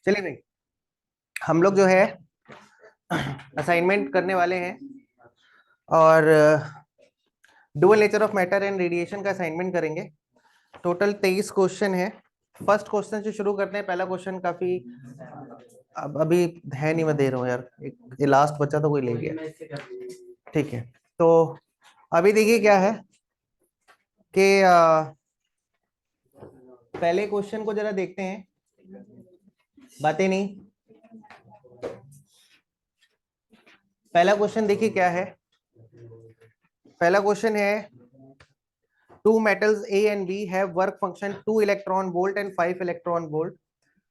चलिए भाई, हम लोग जो है असाइनमेंट करने वाले हैं और dual nature of matter and radiation का असाइनमेंट करेंगे। टोटल 23 क्वेश्चन है। फर्स्ट क्वेश्चन से शुरू करते हैं। पहला क्वेश्चन काफी अब अभी है नहीं, मैं दे रहा हूँ यार, एक ये लास्ट बचा तो कोई ले गया। ठीक है, तो अभी देखिए क्या है कि पहले क्वेश्चन को जरा देखते हैं। बातें नहीं, पहला क्वेश्चन देखिए क्या है। पहला क्वेश्चन है two metals A and B have work function 2 electron volt and 5 electron volt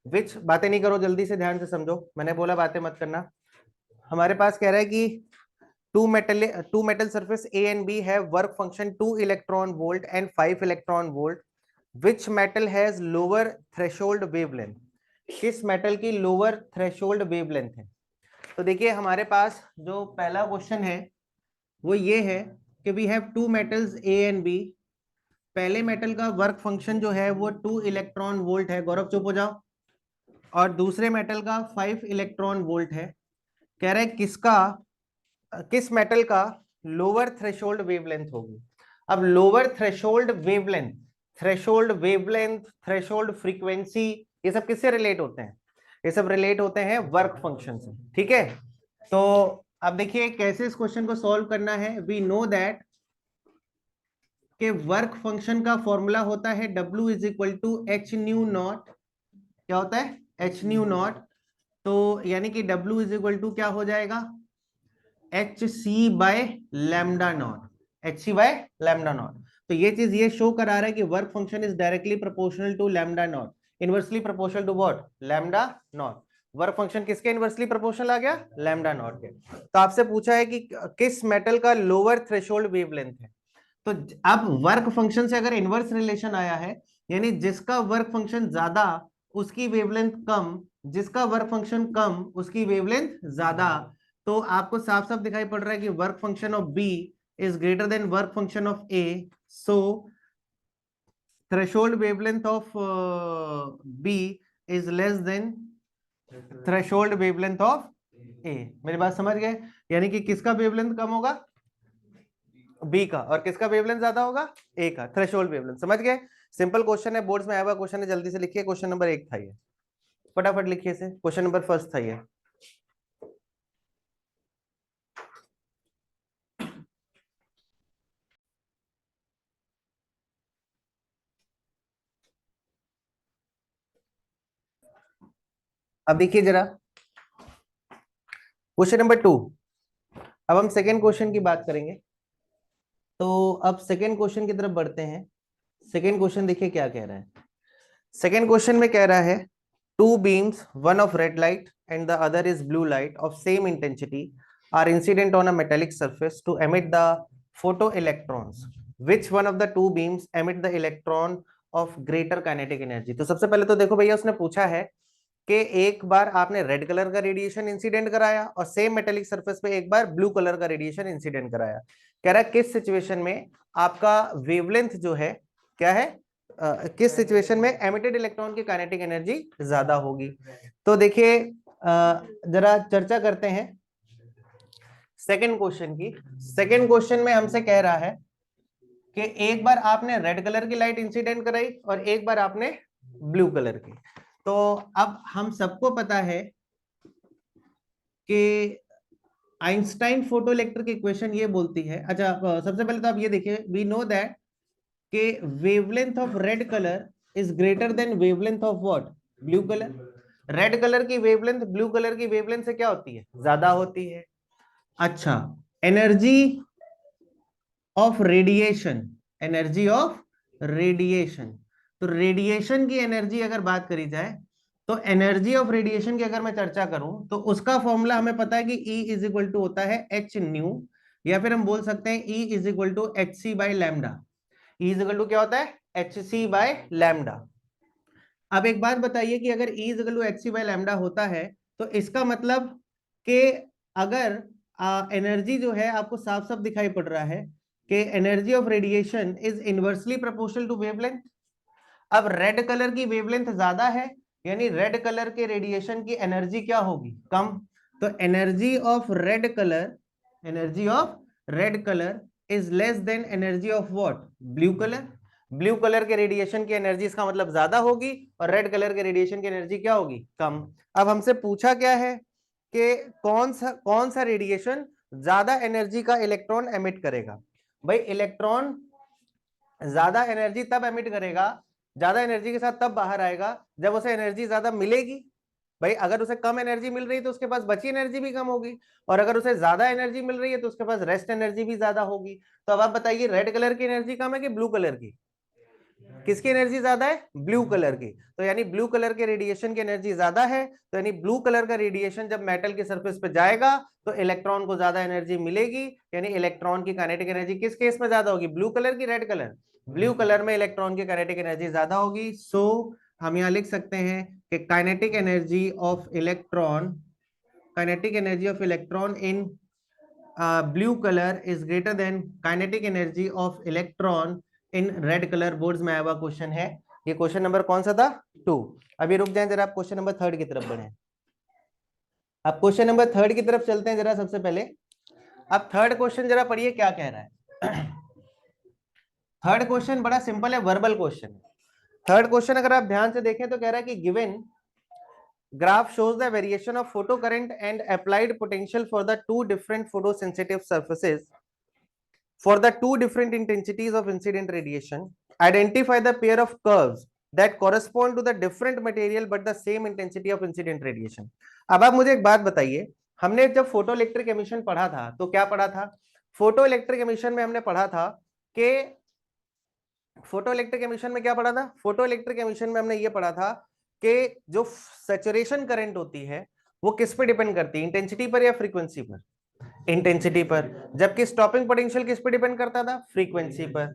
which, बातें नहीं करो, जल्दी से ध्यान से समझो, मैंने बोला बातें मत करना। हमारे पास कह रहा है कि two metal surface A and B have work function 2 electron volt and 5 electron volt which metal has lower threshold wavelength। किस मेटल की लोअर थ्रेशोल्ड वेवलेंथ है? तो देखिए हमारे पास जो पहला क्वेश्चन है वो ये है कि we have two metals A and B. पहले मेटल का वर्क फंक्शन जो है वो 2 इलेक्ट्रॉन वोल्ट है, गौरव चुप हो जाओ, और दूसरे मेटल का 5 इलेक्ट्रॉन वोल्ट है। कह रहे किस मेटल का लोअर थ्रेशोल्ड वेवलेंथ होगी। अब lower threshold wavelength, threshold frequency, ये सब किससे रिलेट होते हैं? ये सब रिलेट होते हैं वर्क फंक्शन से। ठीक है, तो अब देखिए कैसे इस क्वेश्चन को सॉल्व करना है। वी नो दैट के वर्क फंक्शन का फॉर्मूला होता है W is equal to H nu naught. क्या होता है? H nu not. तो यानी कि W इज इक्वल टू क्या हो जाएगा? H C by lambda naught. H C by lambda naught. तो ये चीज ये शो करा रहा है कि work function is directly proportional to lambda naught, inversely proportional to what? Lambda naught. Work function किसके इनवर्सली प्रोपोर्शनल आ गया? लैम्डा नॉट के। तो आपसे पूछा है कि किस मेटल का लोअर थ्रेशोल्ड वेवलेंथ है। तो अब वर्क फंक्शन से अगर इनवर्स रिलेशन आया है, यानी जिसका वर्क फंक्शन ज्यादा उसकी वेवलेंथ कम, जिसका वर्क फंक्शन कम उसकी वेवलेंथ ज्यादा, तो आपको साफ साफ दिखाई पड़ रहा है कि work function of B is greater than work function of A. So threshold wavelength of B is less than threshold wavelength of A. मेरी बात समझ गए? यानी कि किसका वेवलेंथ कम होगा? बी का। और किसका वेवलेंथ ज्यादा होगा? ए का। Threshold wavelength. समझ गए? सिंपल क्वेश्चन है, बोर्ड्स में आया हुआ क्वेश्चन है, जल्दी से लिखिए। क्वेश्चन नंबर 1 था ये, फटाफट लिखिए इसे। क्वेश्चन नंबर फर्स्ट था ये। अब देखिए जरा क्वेश्चन नंबर 2। अब हम सेकेंड क्वेश्चन की बात करेंगे। तो अब सेकेंड क्वेश्चन की तरफ बढ़ते हैं। सेकेंड क्वेश्चन देखिए क्या कह रहा है। सेकेंड क्वेश्चन में कह रहा है two beams, one of red light and the other is blue light of same intensity are incident on a metallic surface to emit the photo electrons. Which one of the two beams emit the electron of greater kinetic energy? तो सबसे पहले तो देखो भैया, उसने पूछा है कि एक बार आपने रेड कलर का रेडिएशन इंसिडेंट कराया और सेम मेटेलिक सरफेस पे एक बार ब्लू कलर का रेडिएशन इंसिडेंट कराया। कह रहा है किस सिचुएशन में आपका वेवलेंथ जो है क्या है, किस सिचुएशन में एमिटेड इलेक्ट्रॉन की काइनेटिक एनर्जी ज्यादा होगी। तो देखिए जरा चर्चा करते हैं सेकंड क्वेश्चन की। सेकंड क्वेश्चन में हमसे कह रहा है कि एक बार आपने रेड कलर की लाइट इंसिडेंट कराई और एक बार आपने ब्लू कलर की। तो अब हम सबको पता है कि आइंस्टाइन फोटो इलेक्ट्रिक इक्वेशन ये बोलती है। अच्छा, सबसे पहले तो आप ये देखिए, वी नो दैट कि wavelength of red colour is greater then wavelength of what? Blue colour. Red colour की वेवलेंथ ब्लू कलर की वेवलेंथ से क्या होती है? ज्यादा होती है। अच्छा, energy of radiation, energy of radiation. तो रेडिएशन की एनर्जी अगर बात करी जाए, तो एनर्जी ऑफ रेडिएशन की अगर मैं चर्चा करूं तो उसका फॉर्मूला हमें पता है कि E इज इक्वल टू होता है एच न्यू, या फिर हम बोल सकते हैं E is equal to H c by lambda. E is equal to क्या होता है? H C by lambda. अब एक बात बताइए कि अगर E is equal to H C by lambda होता है तो इसका मतलब कि अगर एनर्जी जो है, आपको साफ साफ दिखाई पड़ रहा है कि energy of radiation is inversely proportional to wavelength. अब रेड कलर की वेवलेंथ ज्यादा है, यानी रेड कलर के रेडिएशन की एनर्जी क्या होगी, कम। तो energy of red colour is less than energy of what, blue colour. Blue colour के रेडिएशन की एनर्जी इसका मतलब ज्यादा होगी और रेड कलर के रेडिएशन की एनर्जी क्या होगी, कम। अब हमसे पूछा क्या है कि कौन सा रेडिएशन ज्यादा एनर्जी का इलेक्ट्रॉन एमिट करेगा। भाई इलेक्ट्रॉन ज्यादा एनर्जी तब एमिट करेगा, ज्यादा एनर्जी के साथ तब बाहर आएगा जब उसे एनर्जी ज्यादा मिलेगी। भाई अगर उसे कम एनर्जी मिल रही है तो उसके पास बची एनर्जी भी कम होगी, और अगर उसे ज्यादा एनर्जी मिल रही है तो उसके पास रेस्ट एनर्जी भी ज्यादा होगी। तो अब आप बताइए रेड कलर की एनर्जी कम है कि ब्लू कलर की, किसकी एनर्जी ज्यादा है, ब्लू कलर की। तो यानी ब्लू कलर के रेडिएशन की एनर्जी ज्यादा है, तो यानी ब्लू कलर का रेडिएशन जब मेटल के सरफेस पे जाएगा तो इलेक्ट्रॉन को ज्यादा एनर्जी मिलेगी, यानी इलेक्ट्रॉन की काइनेटिक एनर्जी किस केस में ज्यादा होगी, ब्लू कलर की, रेड कलर, ब्लू कलर में इलेक्ट्रॉन की काइनेटिक एनर्जी ज्यादा होगी। सो हम यहां लिख सकते हैं कि kinetic energy of electron in blue colour is greater then kinetic energy of electron in red colour. Boards में आया हुआ क्वेश्चन है। ये क्वेश्चन नंबर कौन सा था, 2। अभी रुक जाएं जरा, आप क्वेश्चन नंबर 3 की तरफ बढ़े। अब क्वेश्चन नंबर 3 की तरफ चलते हैं जरा। सबसे पहले अब थर्ड क्वेश्चन जरा पढ़िए क्या कह रहा है। थर्ड क्वेश्चन बड़ा सिंपल है, वर्बल क्वेश्चन है। थर्ड क्वेश्चन अगर आप ध्यान से देखें तो कह रहा है कि given graph shows the variation of photocurrent and applied potential for the two different photosensitive surfaces for the two different intensities of incident radiation. Identify the pair of curves that correspond to the different material but the same intensity of incident radiation. अब आप मुझे एक बात बताइए, हमने जब photo electric emission पढ़ा था तो क्या पढ़ा था, फोटो इलेक्ट्रिक एमिशन में हमने पढ़ा था कि फोटो इलेक्ट्रिक एमिशन में क्या पढ़ा था, फोटो इलेक्ट्रिक एमिशन में हमने ये पढ़ा था कि जो सैचुरेशन करंट होती है वो किस पे डिपेंड करती है, इंटेंसिटी पर या फ्रीक्वेंसी पर, इंटेंसिटी पर। जबकि स्टॉपिंग पोटेंशियल किस पे डिपेंड करता था, फ्रीक्वेंसी पर।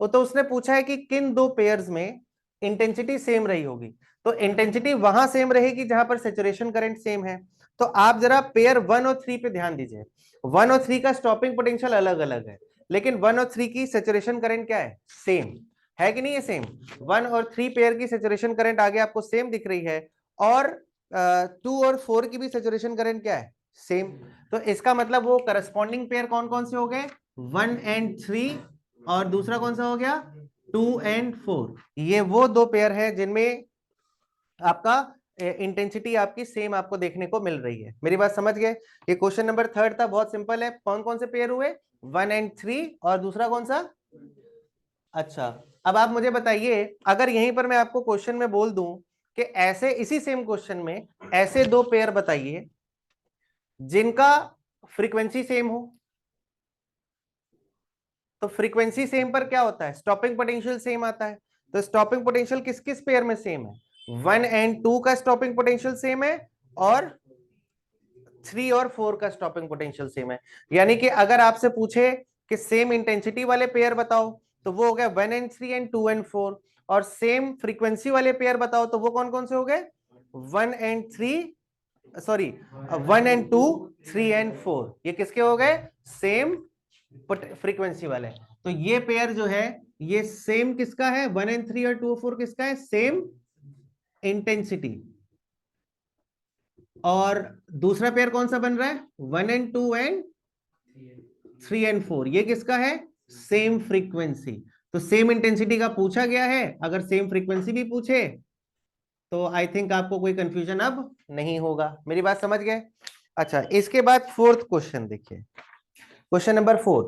तो उसने पूछा है कि किन दो पेयर्स में इंटेंसिटी सेम रही होगी। तो इंटेंसिटी वहां सेम रहेगी जहां पर सैचुरेशन करंट सेम है। तो आप जरा पेयर 1 और 3 पे ध्यान दीजिए। 1 और 3 का स्टॉपिंग पोटेंशियल अलग अलग है, लेकिन 1 और 3 की सैचुरेशन करंट क्या है, सेम है कि नहीं है, सेम। 1 और 3 पेयर की सैचुरेशन करंट आगे आपको सेम दिख रही है, और 2 और 4 की भी सैचुरेशन करंट क्या है, सेम। तो इसका मतलब वो करस्पॉन्डिंग पेयर कौन कौन से हो गए, 1 एंड 3, और दूसरा कौन सा हो गया, 2 एंड 4। ये वो दो पेयर है जिनमें आपका इंटेंसिटी आपकी सेम आपको देखने को मिल रही है। मेरी बात समझ गए। ये क्वेश्चन नंबर 3 था, बहुत सिंपल है। कौन कौन से पेयर हुए, 1 एंड 3, और दूसरा कौन सा, अच्छा। अब आप मुझे बताइए, अगर यहीं पर मैं आपको क्वेश्चन में बोल दूं कि ऐसे इसी सेम क्वेश्चन में ऐसे दो पेयर बताइए जिनका फ्रीक्वेंसी सेम हो, तो फ्रीक्वेंसी सेम पर क्या होता है, स्टॉपिंग पोटेंशियल सेम आता है। तो स्टॉपिंग पोटेंशियल किस किस पेयर में सेम है, 1 एंड 2 का स्टॉपिंग पोटेंशियल सेम है, और 3 और 4 का स्टॉपिंग पोटेंशियल सेम है। यानी कि अगर आपसे पूछे कि सेम इंटेंसिटी वाले पेयर बताओ तो वो हो गया 1 एंड 3 एंड 2 एंड 4, और सेम फ्रीक्वेंसी वाले पेयर बताओ तो वो कौन कौन से हो गए, 1 एंड 3, सॉरी 1 एंड 2, 3 एंड 4। ये किसके हो गए, सेम फ्रीक्वेंसी वाले। तो ये पेयर जो है ये सेम किसका है, 1 एंड 3 और 2 और 4 किसका है, सेम इंटेंसिटी। और दूसरा पेयर कौन सा बन रहा है, 1 एंड 2 एंड 3 एंड 4, ये किसका है, सेम फ्रीक्वेंसी। तो सेम इंटेंसिटी का पूछा गया है, अगर सेम फ्रीक्वेंसी भी पूछे तो आई थिंक आपको कोई कंफ्यूजन अब नहीं होगा। मेरी बात समझ गए। अच्छा, इसके बाद फोर्थ क्वेश्चन देखिए, question number 4।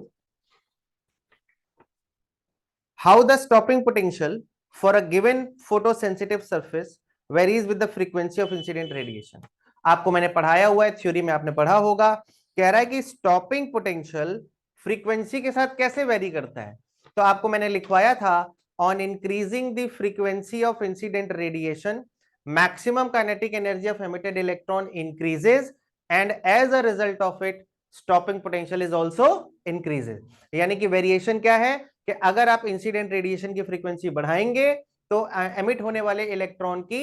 How the stopping potential for a given photosensitive surface varies with the frequency of incident radiation. आपको मैंने पढ़ाया हुआ है, थ्योरी में आपने पढ़ा होगा। कह रहा है कि स्टॉपिंग पोटेंशियल फ्रीक्वेंसी के साथ कैसे वेरी करता है। तो आपको मैंने लिखवाया था, on increasing the frequency of incident radiation maximum kinetic energy of emitted electron increases and as a result of it stopping potential is also increases। यानी कि वेरिएशन क्या है कि अगर आप इंसिडेंट रेडिएशन की फ्रीक्वेंसी बढ़ाएंगे तो एमिट होने वाले इलेक्ट्रॉन की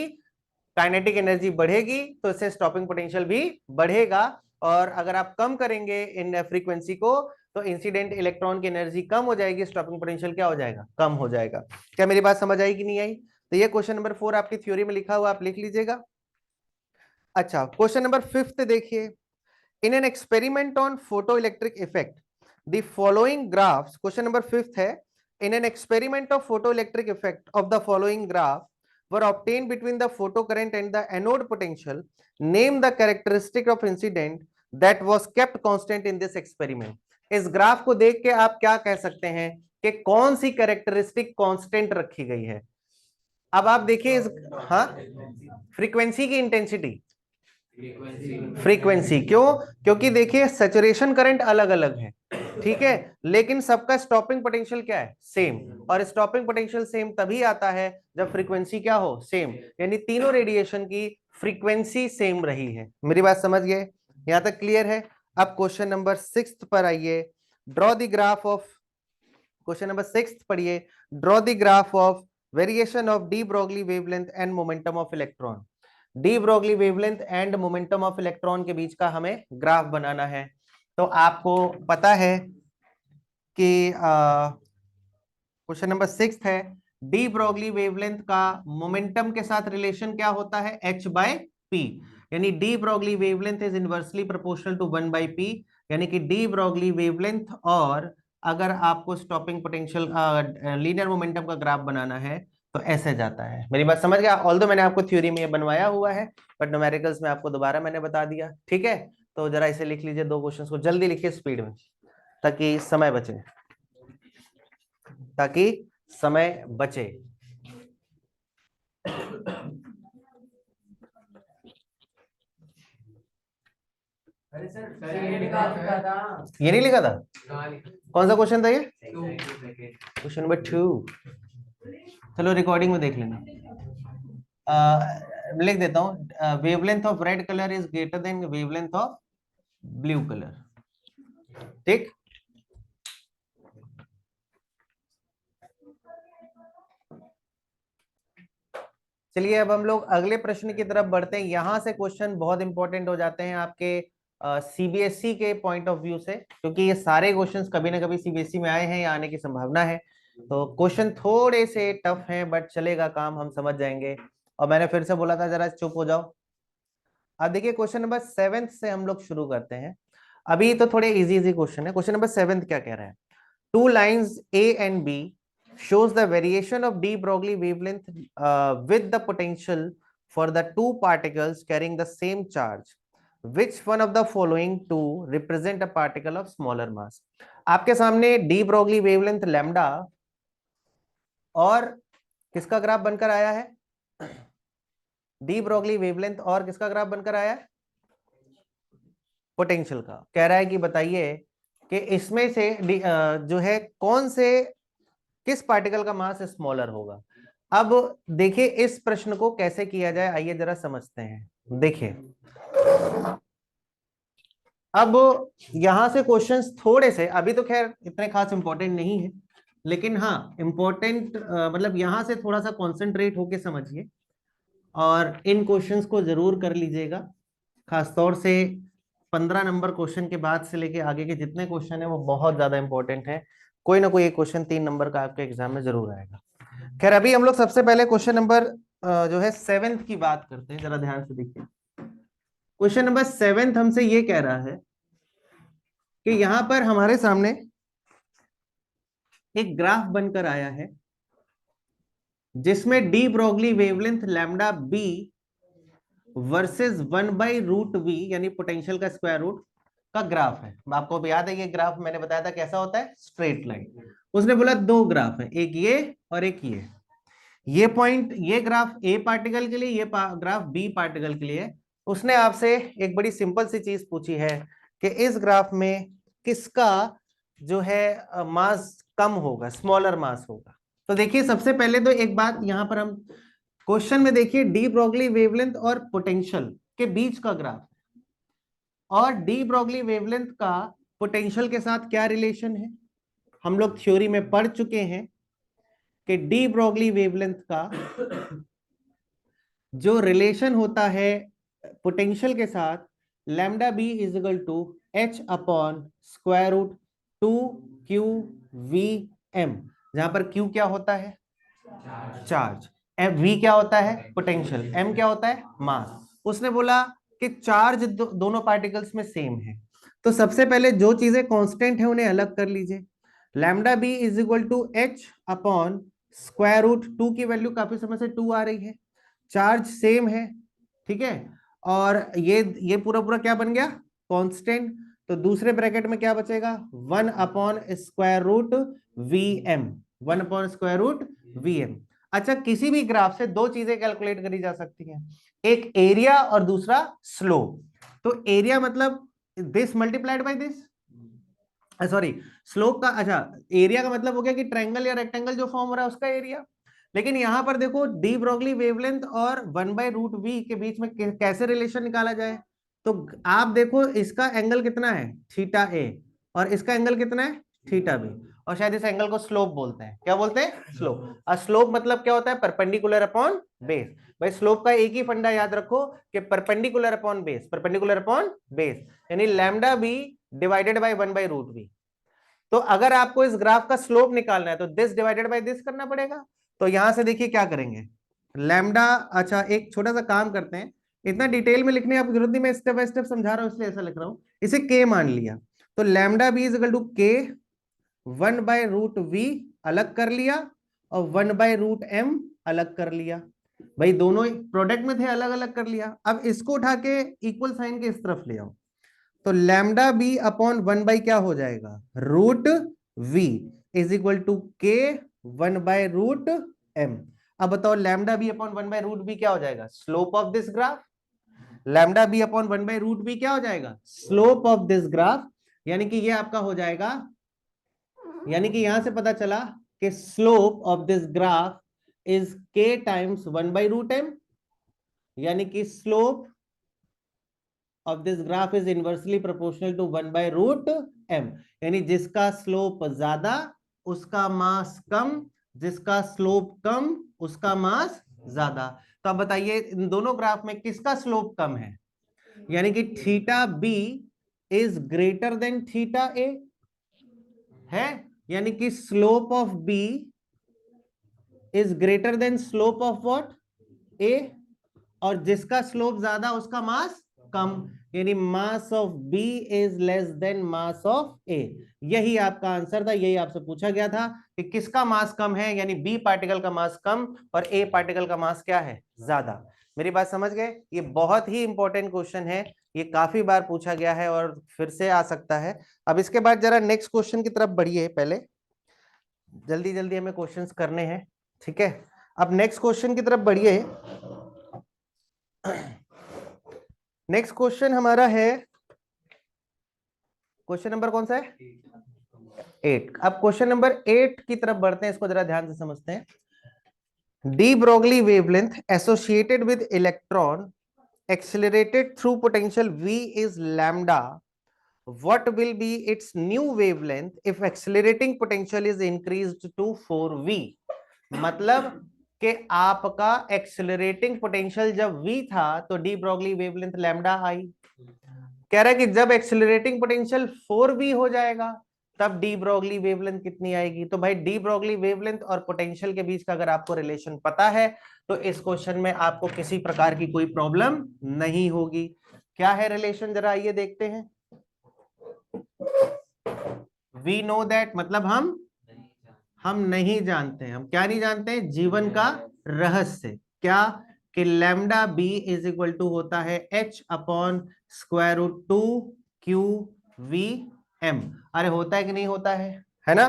काइनेटिक एनर्जी बढ़ेगी, तो इससे स्टॉपिंग पोटेंशियल भी बढ़ेगा। और अगर आप कम करेंगे इन फ्रीक्वेंसी को तो इंसिडेंट इलेक्ट्रॉन की एनर्जी कम हो जाएगी, स्टॉपिंग पोटेंशियल क्या हो जाएगा, कम हो जाएगा। क्या मेरी बात समझ आई कि नहीं आई। तो ये क्वेश्चन नंबर 4 आपकी थ्योरी में लिखा हुआ, आप लिख लीजिएगा। अच्छा, क्वेश्चन नंबर 5 देखिए, in an experiment on photo electric effect the following graphs, question number 5 है, in an experiment of photo electric effect of the following graph were obtained between the photo current and the anode potential, name the characteristic of incident that was kept constant in this experiment। इस graph को देख के आप क्या कह सकते हैं कि कौन सी कैरेक्टरिस्टिक कांस्टेंट रखी गई है। अब आप देखिए इस, हाँ, फ्रीक्वेंसी की इंटेंसिटी, फ्रीक्वेंसी क्यों, क्योंकि देखिए सैचुरेशन करंट अलग अलग है, ठीक है, लेकिन सबका स्टॉपिंग पोटेंशियल क्या है, सेम। और स्टॉपिंग पोटेंशियल सेम तभी आता है जब फ्रीक्वेंसी क्या हो, सेम, यानी तीनों रेडिएशन की फ्रीक्वेंसी सेम रही है। मेरी बात समझ गए, यहां तक क्लियर है। अब क्वेश्चन नंबर 6 पर आइए, draw the graph of, question number 6 पढ़िए, draw the graph of variation of de Broglie wavelength and momentum of electron. De Broglie wavelength and momentum of electron के बीच का हमें ग्राफ बनाना है। तो आपको पता है कि क्वेश्चन नंबर 6 है, डी ब्रोगली वेवलेंथ का मोमेंटम के साथ रिलेशन क्या होता है, h/p, यानी de Broglie wavelength is inversely proportional to 1/p, यानी कि डी ब्रोगली वेवलेंथ, और अगर आपको स्टॉपिंग पोटेंशियल लीनियर मोमेंटम का ग्राफ बनाना है तो ऐसे जाता है। मेरी बात समझ गया, ऑल्दो मैंने आपको थ्योरी में ये बनवाया हुआ है, बट न्यूमेरिकल्स में आपको दोबारा मैंने बता दिया, ठीक है। तो जरा इसे लिख लीजिए, दो क्वेश्चंस को जल्दी लिखिए स्पीड में, ताकि समय बचे, ताकि समय बचे। अरे सर ये लिखा था, ये नहीं लिखा था, कौन सा क्वेश्चन था ये, 2 क्वेश्चन नंबर 2। चलो रिकॉर्डिंग में देख लेना। लिख देता हूं, wavelength of red colour is greater then wavelength of blue colour, ठीक। चलिए अब हम लोग अगले प्रश्न की तरफ बढ़ते हैं। यहां से क्वेश्चन बहुत इंपॉर्टेंट हो जाते हैं आपके सीबीएसई के पॉइंट ऑफ व्यू से, क्योंकि ये सारे क्वेश्चंस कभी ना कभी सीबीएसई में आए हैं या आने की संभावना है। तो क्वेश्चन थोड़े से टफ हैं, बट चलेगा, काम हम समझ जाएंगे। और मैंने फिर से बोला था जरा चुप हो जाओ। अब देखिए क्वेश्चन नंबर 7 से हम लोग शुरू करते हैं। अभी तो थोड़े इजी इजी क्वेश्चन है। क्वेश्चन नंबर 7 क्या कह रहा है, two lines A and B shows the variation of de Broglie wavelength with the potential for the two particles carrying the same charge. Which one of the following two represent a particle of smaller mass? आपके सामने D Broglie wavelength lambda और किसका graph बनकर आया है, de Broglie wavelength और किसका graph बनकर आया है, पोटेंशियल का। कह रहा है कि बताइए कि इसमें से जो है कौन से, किस पार्टिकल का मास स्मॉलर होगा। अब देखिए इस प्रश्न को कैसे किया जाए, आइए जरा समझते हैं। देखिए अब यहां से क्वेश्चंस थोड़े से, अभी तो खैर इतने खास इंपॉर्टेंट नहीं है, लेकिन हाँ इंपॉर्टेंट, मतलब यहां से थोड़ा सा कॉन्सेंट्रेट होके समझिए और इन क्वेश्चंस को जरूर कर लीजिएगा। खासतौर से 15 नंबर क्वेश्चन के बाद से लेके आगे के जितने क्वेश्चन है वो बहुत ज्यादा इंपॉर्टेंट है। कोई ना कोई एक क्वेश्चन 3 नंबर का आपके एग्जाम में जरूर आएगा। खैर अभी हम लोग सबसे पहले क्वेश्चन नंबर जो है 7th की बात करते हैं, जरा ध्यान से देखिए। क्वेश्चन नंबर 7 हमसे ये कह रहा है कि यहां पर हमारे सामने एक ग्राफ बनकर आया है जिसमें de Broglie wavelength lambda B versus 1/√v यानी पोटेंशियल का स्क्वायर रूट का ग्राफ है। आपको भी याद है ये ग्राफ मैंने बताया था कैसा होता है, स्ट्रेट लाइन। उसने बोला दो ग्राफ है, एक ये और एक ये पॉइंट, ये ग्राफ ए पार्टिकल के लिए, ये ग्राफ बी पार्टिकल के लिए। उसने आपसे एक बड़ी सिंपल सी चीज पूछी है कि इस ग्राफ में किसका जो है मास कम होगा, स्मॉलर मास होगा। तो देखिए सबसे पहले तो एक बात यहां पर हम क्वेश्चन में देखिए, डी ब्रोगली वेवलेंथ और पोटेंशियल के बीच का ग्राफ, और डी ब्रोगली वेवलेंथ का पोटेंशियल के साथ क्या रिलेशन है, हम लोग थ्योरी में पढ़ चुके हैं कि डी ब्रोगली वेवलेंथ का जो रिलेशन होता है पोटेंशियल के साथ, lambda B is equal to h/√2 QVm, जहां पर Q क्या होता है, चार्ज, V क्या होता है पोटेंशियल, M क्या होता है मास। उसने बोला कि चार्ज दोनों पार्टिकल्स में सेम है, तो सबसे पहले जो चीजें कांस्टेंट है उन्हें अलग कर लीजिए। Lambda B is equal to H upon square root 2 की वैल्यू काफी समय से 2 आ रही है, चार्ज सेम है, ठीक है, और ये पूरा पूरा क्या बन गया कांस्टेंट। तो दूसरे ब्रैकेट में क्या बचेगा 1 upon square root v m, 1 upon square root v m. अच्छा, किसी भी ग्राफ से दो चीजें कैलकुलेट करी जा सकती हैं, एक एरिया और दूसरा स्लोप। तो एरिया मतलब this multiplied by this, sorry slope का, अच्छा एरिया का मतलब हो गया कि ट्रायंगल या रेक्टेंगल जो फॉर्म हो रहा है उसका एरिया। लेकिन यहां पर देखो डी ब्रोगली वेवलेंथ और 1/√v के बीच में कैसे रिलेशन निकाला जाए। तो आप देखो इसका एंगल कितना है थीटा ए, और इसका एंगल कितना है थीटा बी, और शायद इस एंगल को स्लोप बोलते हैं। क्या बोलते हैं स्लोप। और स्लोप मतलब क्या होता है परपेंडिकुलर अपॉन बेस। भाई स्लोप का एक ही फंडा याद रखो कि perpendicular upon base, perpendicular upon base, यानी lambda B divided by 1/√v। तो अगर आपको इस ग्राफ का स्लोप निकालना है तो दिस डिवाइडेड बाय दिस करना पड़ेगा। तो यहां से देखिए क्या करेंगे लैम्डा, अच्छा एक छोटा सा काम करते हैं, इतना डिटेल में लिखने की जरूरत नहीं, मैं स्टेप बाय स्टेप समझा रहा हूं इसलिए ऐसा लिख रहा हूं। इसे के मान लिया, तो lambda B is equal to k 1/√v अलग कर लिया और 1/√m अलग कर लिया। भाई दोनों प्रोडक्ट में थे, अलग अलग कर लिया। अब इसको उठा के इक्वल साइन के इस तरफ ले आओ, तो लैम्डा बी अपॉन 1 बाई क्या हो जाएगा root v is equal to k 1/√m। अब बताओ लैम्डा बी अपॉन 1/√v क्या हो जाएगा slope of this graph. Lambda B upon 1/√v क्या हो जाएगा स्लोप ऑफ दिस ग्राफ, यानी कि ये आपका हो जाएगा, यानी कि यहां से पता चला कि slope of this graph is k times 1/√m, यानी कि slope of this graph is inversely proportional to 1/√m, यानी जिसका स्लोप ज्यादा उसका मास कम, जिसका स्लोप कम उसका मास ज्यादा। तो अब बताइए इन दोनों ग्राफ में किसका स्लोप कम है, यानी कि theta B is greater than theta A है, यानी कि slope of B is greater than slope of what A, और जिसका स्लोप ज्यादा उसका मास कम, यानी mass of B is less than mass of A. यही आपका आंसर था, यही आपसे पूछा गया था कि किसका मास कम है, यानी बी पार्टिकल का मास कम और ए पार्टिकल का मास क्या है ज्यादा। मेरी बात समझ गए, ये बहुत ही इंपॉर्टेंट क्वेश्चन है, ये काफी बार पूछा गया है और फिर से आ सकता है। अब इसके बाद जरा नेक्स्ट क्वेश्चन की तरफ बढ़िए, पहले जल्दी जल्दी हमें क्वेश्चंस करने हैं, ठीक है। अब नेक्स्ट क्वेश्चन की तरफ बढ़िए। नेक्स्ट क्वेश्चन हमारा है क्वेश्चन नंबर कौन सा है 8। अब क्वेश्चन नंबर 8 की तरफ बढ़ते हैं, इसको जरा ध्यान से समझते हैं। D Broglie wavelength associated with electron accelerated through potential v is lambda, what will be its new wavelength if accelerating potential is increased to 4v। मतलब कि आपका एक्सेलरेटिंग पोटेंशियल जब v था तो डी ब्रोगली वेवलेंथ लैम्डा आई, कह रहा है कि जब एक्सेलरेटिंग पोटेंशियल 4v हो जाएगा तब डी ब्रोगली वेवलेंथ कितनी आएगी। तो भाई डी ब्रोगली वेवलेंथ और पोटेंशियल के बीच का अगर आपको रिलेशन पता है तो इस क्वेश्चन में आपको किसी प्रकार की कोई प्रॉब्लम नहीं होगी। क्या है रिलेशन जरा आइए देखते हैं। वी नो दैट मतलब हम नहीं जानते हैं, हम क्या नहीं जानते हैं जीवन का रहस्य क्या, कि lambda B is equal to होता है h upon square root 2 q v m. अरे होता है कि नहीं होता है ना।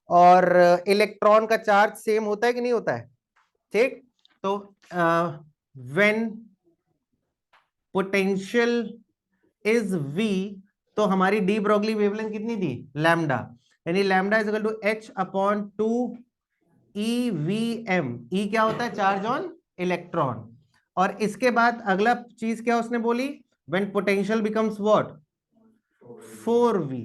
और इलेक्ट्रॉन का चार्ज सेम होता है कि नहीं होता है, ठीक। तो व्हेन पोटेंशियल इज v, तो हमारी डी ब्रोगली वेवलेंथ कितनी थी लैम्डा, यानी lambda is equal to h upon 2 E V M. E क्या होता है चार्ज ऑन इलेक्ट्रॉन। और इसके बाद अगला चीज क्या उसने बोली when potential becomes what 4v,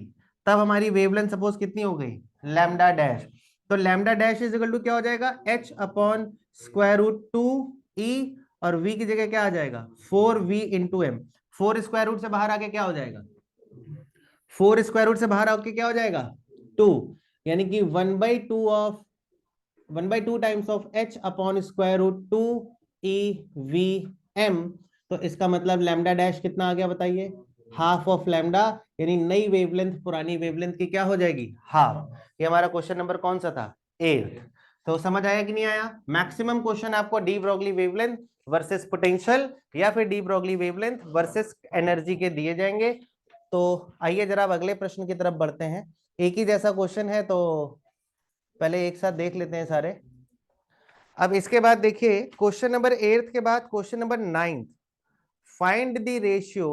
तब हमारी वेवलेंथ सपोज कितनी हो गई लैम्डा डैश। तो lambda dash is equal to क्या हो जाएगा h upon square root 2 e, और v की जगह क्या आ जाएगा 4v into M. 4 square root से बाहर आके क्या हो जाएगा 4 स्क्वायर रूट से बाहर आके क्या हो जाएगा 2, यानी कि 1/2 of 1/2 times of h upon square root 2 EVM। तो इसका मतलब लैम्डा डैश कितना आ गया बताइए, हाफ ऑफ लैम्डा, यानी नई वेवलेंथ पुरानी वेवलेंथ की क्या हो जाएगी, हाफ। ये हमारा क्वेश्चन नंबर कौन सा था, 8। तो समझ आया कि नहीं आया। मैक्सिमम क्वेश्चन आपको D Broglie wavelength versus potential या फिर D Broglie wavelength versus energy के दिए जाएंगे। तो आइए जरा अब अगले प्रश्न की तरफ बढ़ते हैं। एक ही जैसा क्वेश्चन है तो पहले एक साथ देख लेते हैं सारे। अब इसके बाद देखिए क्वेश्चन नंबर 8 के बाद question number 9, find the ratio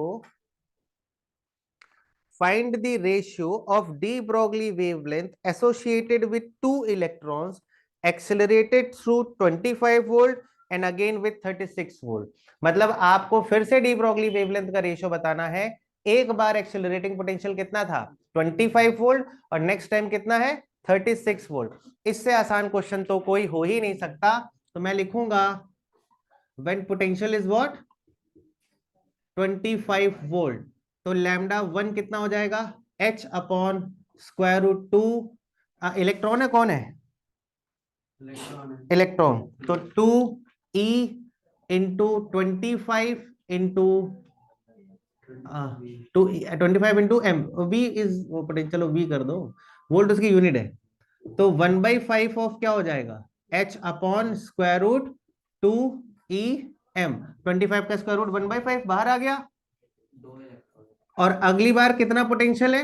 of de Broglie wavelength associated with two electrons accelerated through 25 volt and again with 36 volt। मतलब आपको फिर से डी ब्रोगली वेवलेंथ का रेशियो बताना है। एक बार एक्सेलरेटिंग पोटेंशियल कितना था 25 वोल्ट और नेक्स्ट टाइम कितना है 36 वोल्ट। इससे आसान क्वेश्चन तो कोई हो ही नहीं सकता। तो मैं लिखूंगा when potential is what 25 volt, तो लैम्डा 1 कितना हो जाएगा h upon square root 2। Electron है कौन है, इलेक्ट्रॉन, तो 2e into 25 into 25 into m, v is चलो v कर दो, वोल्ट उसकी यूनिट है। तो 1/5 ऑफ क्या हो जाएगा h upon square root 2e m। 25 का स्क्वायर रूट 1/5 बाहर आ गया। और अगली बार कितना पोटेंशियल है,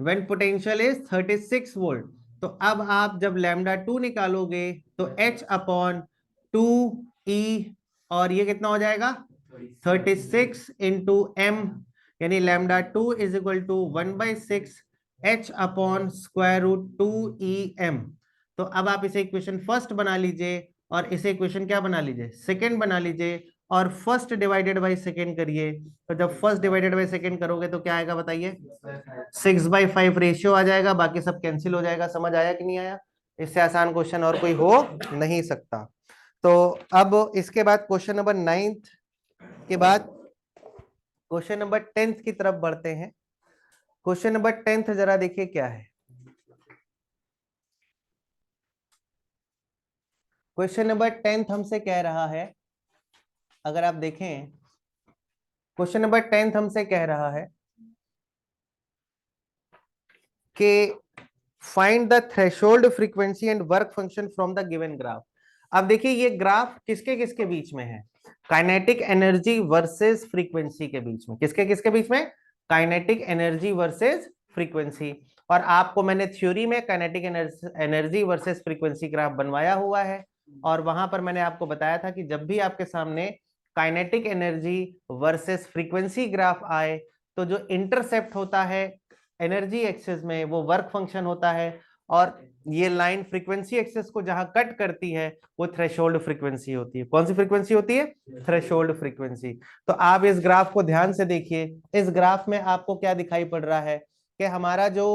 व्हेन पोटेंशियल इज 36 वोल्ट। तो अब आप जब लैम्डा 2 निकालोगे तो h अपॉन 2e, और ये कितना हो जाएगा 36 इंटू m, यानी lambda 2 is equal to 1/6 h upon square root 2e m। तो अब आप इसे इक्वेशन फर्स्ट बना लीजिए और इसे इक्वेशन क्या बना लीजिए, सेकंड बना लीजिए, और फर्स्ट डिवाइडेड बाई सेकंड करिए। तो जब फर्स्ट डिवाइडेड बाई सेकंड करोगे तो क्या आएगा बताइए, 6/5 रेशियो आ जाएगा, बाकी सब कैंसिल हो जाएगा। समझ आया कि नहीं आया। इससे आसान क्वेश्चन और कोई हो नहीं सकता। तो अब इसके बाद क्वेश्चन नंबर 9 के बाद क्वेश्चन नंबर 10 की तरफ बढ़ते हैं। क्वेश्चन नंबर 10 जरा देखिए क्या है। क्वेश्चन नंबर 10 हमसे कह रहा है, अगर आप देखें क्वेश्चन नंबर 10 हमसे कह रहा है कि find the threshold frequency and work function from the given graph. अब देखिए ये ग्राफ किसके किसके बीच में है, काइनेटिक एनर्जी वर्सेस फ्रीक्वेंसी के बीच में। किसके किसके बीच में, काइनेटिक एनर्जी वर्सेस फ्रीक्वेंसी। और आपको मैंने थ्योरी में kinetic energy versus frequency graph बनवाया हुआ है, और वहां पर मैंने आपको बताया था कि जब भी आपके सामने kinetic energy versus frequency graph आए तो जो इंटरसेप्ट होता है एनर्जी एक्सेस में वो वर्क फंक्शन होता है, और ये लाइन फ्रीक्वेंसी एक्सेस को जहां कट करती है वो थ्रेशोल्ड फ्रीक्वेंसी होती है। कौन सी फ्रीक्वेंसी होती है, थ्रेशोल्ड फ्रीक्वेंसी। तो आप इस ग्राफ को ध्यान से देखिए। इस ग्राफ में आपको क्या दिखाई पड़ रहा है कि हमारा जो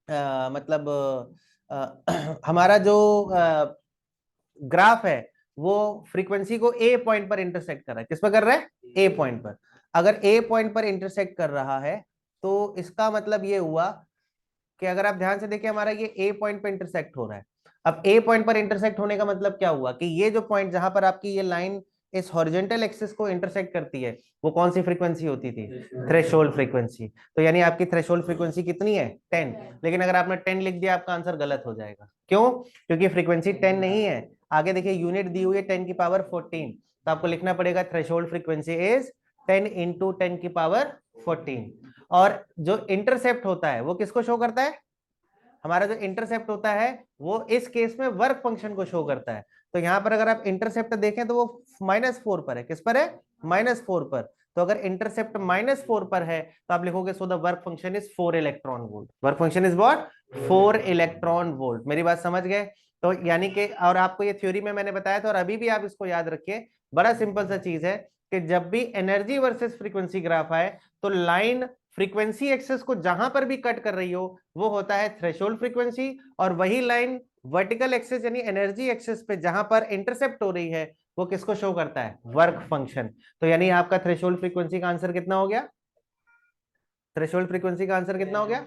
मतलब हमारा जो ग्राफ है वो फ्रीक्वेंसी को ए पॉइंट पर इंटरसेक्ट कर रहा है। किस पर कर रहा है, ए पॉइंट पर। अगर ए पॉइंट पर इंटरसेक्ट कर रहा है तो इसका मतलब ये हुआ कि अगर आप ध्यान से देखिए हमारा ये ए पॉइंट पर इंटरसेक्ट हो रहा है। अब ए पॉइंट पर इंटरसेक्ट होने का मतलब क्या हुआ कि ये जो पॉइंट जहां पर आपकी ये लाइन इस हॉरिजॉन्टल एक्सिस को इंटरसेक्ट करती है वो कौन सी फ्रीक्वेंसी होती थी, थ्रेशोल्ड फ्रीक्वेंसी। तो यानी आपकी थ्रेशोल्ड फ्रीक्वेंसी कितनी है 10। लेकिन अगर आपने 10 लिख दिया आपका आंसर गलत हो जाएगा। क्यों, क्योंकि फ्रीक्वेंसी 10 नहीं है। आगे देखिए यूनिट दी हुई है 10 की पावर 14, तो आपको लिखना पड़ेगा थ्रेशोल्ड फ्रीक्वेंसी इज 10 इंटू 10 की पावर 14। और जो इंटरसेप्ट होता है वो किसको शो करता है, हमारा जो इंटरसेप्ट होता है वो इस केस में वर्क फंक्शन को शो करता है। तो यहां पर अगर आप इंटरसेप्ट देखें तो वो -4 पर है। किस पर है, -4 पर। तो अगर इंटरसेप्ट -4 पर है तो आप लिखोगे so the work function is 4 electron volt. Work function is what, 4 electron volt. मेरी बात समझ गए। तो यानी कि, और आपको ये थ्योरी में मैंने बताया था और अभी भी आप इसको याद रखिए, बड़ा सिंपल सा चीज है कि जब भी एनर्जी वर्सेस फ्रीक्वेंसी ग्राफ आए तो लाइन फ्रीक्वेंसी एक्सेस को जहां पर भी कट कर रही हो वो होता है थ्रेशोल्ड फ्रीक्वेंसी, और वही लाइन वर्टिकल एक्सेस यानी एनर्जी एक्सेस पे जहां पर इंटरसेप्ट हो रही है वो किसको शो करता है, वर्क फंक्शन। तो यानी आपका थ्रेशोल्ड फ्रीक्वेंसी का आंसर कितना हो गया, थ्रेशोल्ड फ्रीक्वेंसी का आंसर कितना हो गया,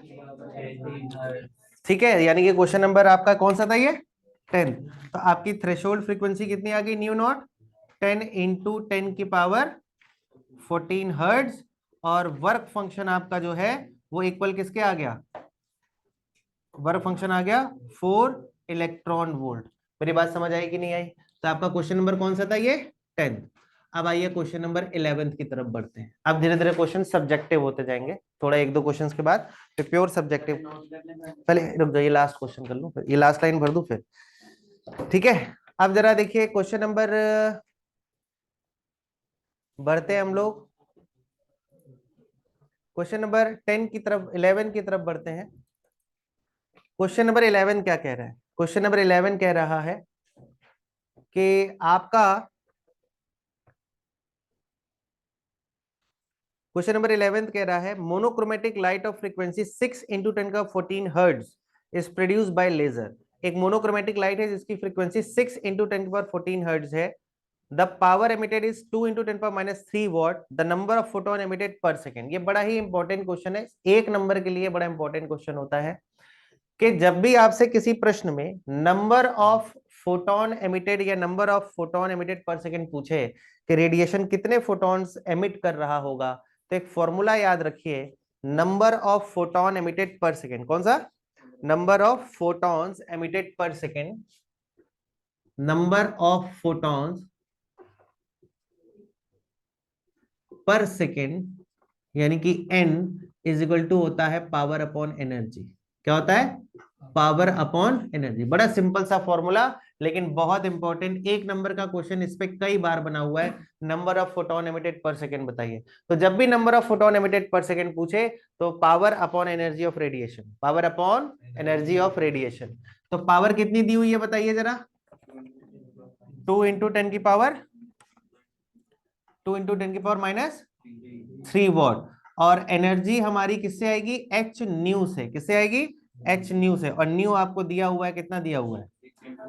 ठीक है। यानी कि क्वेश्चन नंबर आपका कौन सा था ये 10। तो आपकी थ्रेशोल्ड फ्रीक्वेंसी कितनी आ गई, न्यू नॉट 10 इंटू 10 की पावर 14 हर्ट्ज, और वर्क फंक्शन आपका जो है वो इक्वल किसके आ गया, वर्क फंक्शन आ गया 4 इलेक्ट्रॉन वोल्ट। मेरी बात समझ आई कि नहीं आई? तो आपका क्वेश्चन नंबर कौन सा था, ये 10। अब आइए क्वेश्चन नंबर 11 की तरफ बढ़ते हैं। अब धीरे धीरे क्वेश्चन सब्जेक्टिव होते जाएंगे, थोड़ा एक दो क्वेश्चंस के बाद फिर प्योर सब्जेक्टिव। पहले रुक जाइए, लास्ट क्वेश्चन कर लूं, फिर ये लास्ट लाइन भर दूं फिर, ठीक है। अब जरा देखिए क्वेश्चन नंबर, बढ़ते हैं हम लोग क्वेश्चन नंबर 10 की तरफ, 11 की तरफ बढ़ते हैं। क्वेश्चन नंबर 11 क्या कह रहा है? क्वेश्चन नंबर 11 कह रहा है कि आपका, क्वेश्चन नंबर 11 कह रहा है monochromatic light of frequency 6 into 10 का 14 hertz is produced by laser. एक मोनोक्रोमेटिक लाइट है जिसकी फ्रीक्वेंसी 6 इंटू 10 पर 14 हर्ट्ज है। The power emitted is 2 into 10 पर -3 what. The number of photon emitted पर सेकेंड। ये बड़ा ही इंपॉर्टेंट क्वेश्चन है, एक नंबर के लिए बड़ा इंपॉर्टेंट क्वेश्चन होता है कि जब भी आपसे किसी प्रश्न में नंबर ऑफ फोटोन एमिटेड या नंबर ऑफ फोटोन एमिटेड पर सेकेंड पूछे कि रेडिएशन कितने फोटॉन्स एमिट कर रहा होगा, तो एक फॉर्मूला याद रखिए, नंबर ऑफ फोटोन एमिटेड पर सेकेंड। कौन सा? नंबर ऑफ फोटॉन्स एमिटेड पर second, number of photons per second, यानी कि n इज इक्वल टू होता है पावर अपॉन एनर्जी। क्या होता है? Power upon energy. बड़ा सिंपल सा फॉर्मूला, लेकिन बहुत इंपॉर्टेंट, एक नंबर का क्वेश्चन इस पे कई बार बना हुआ है। नंबर ऑफ फोटोन एमिटेड पर सेकंड बताइए। तो जब भी नंबर ऑफ फोटोन एमिटेड पर सेकंड पूछे तो power upon energy of radiation, power upon energy of radiation. तो पावर कितनी दी हुई है बताइए जरा? 2 इंटू 10 की पावर, 2 इंटू 10 की पावर -3 वॉट। और एनर्जी हमारी किससे आएगी? एच न्यू से। किससे आएगी? एच न्यू से। और न्यू आपको दिया हुआ है, कितना दिया हुआ है?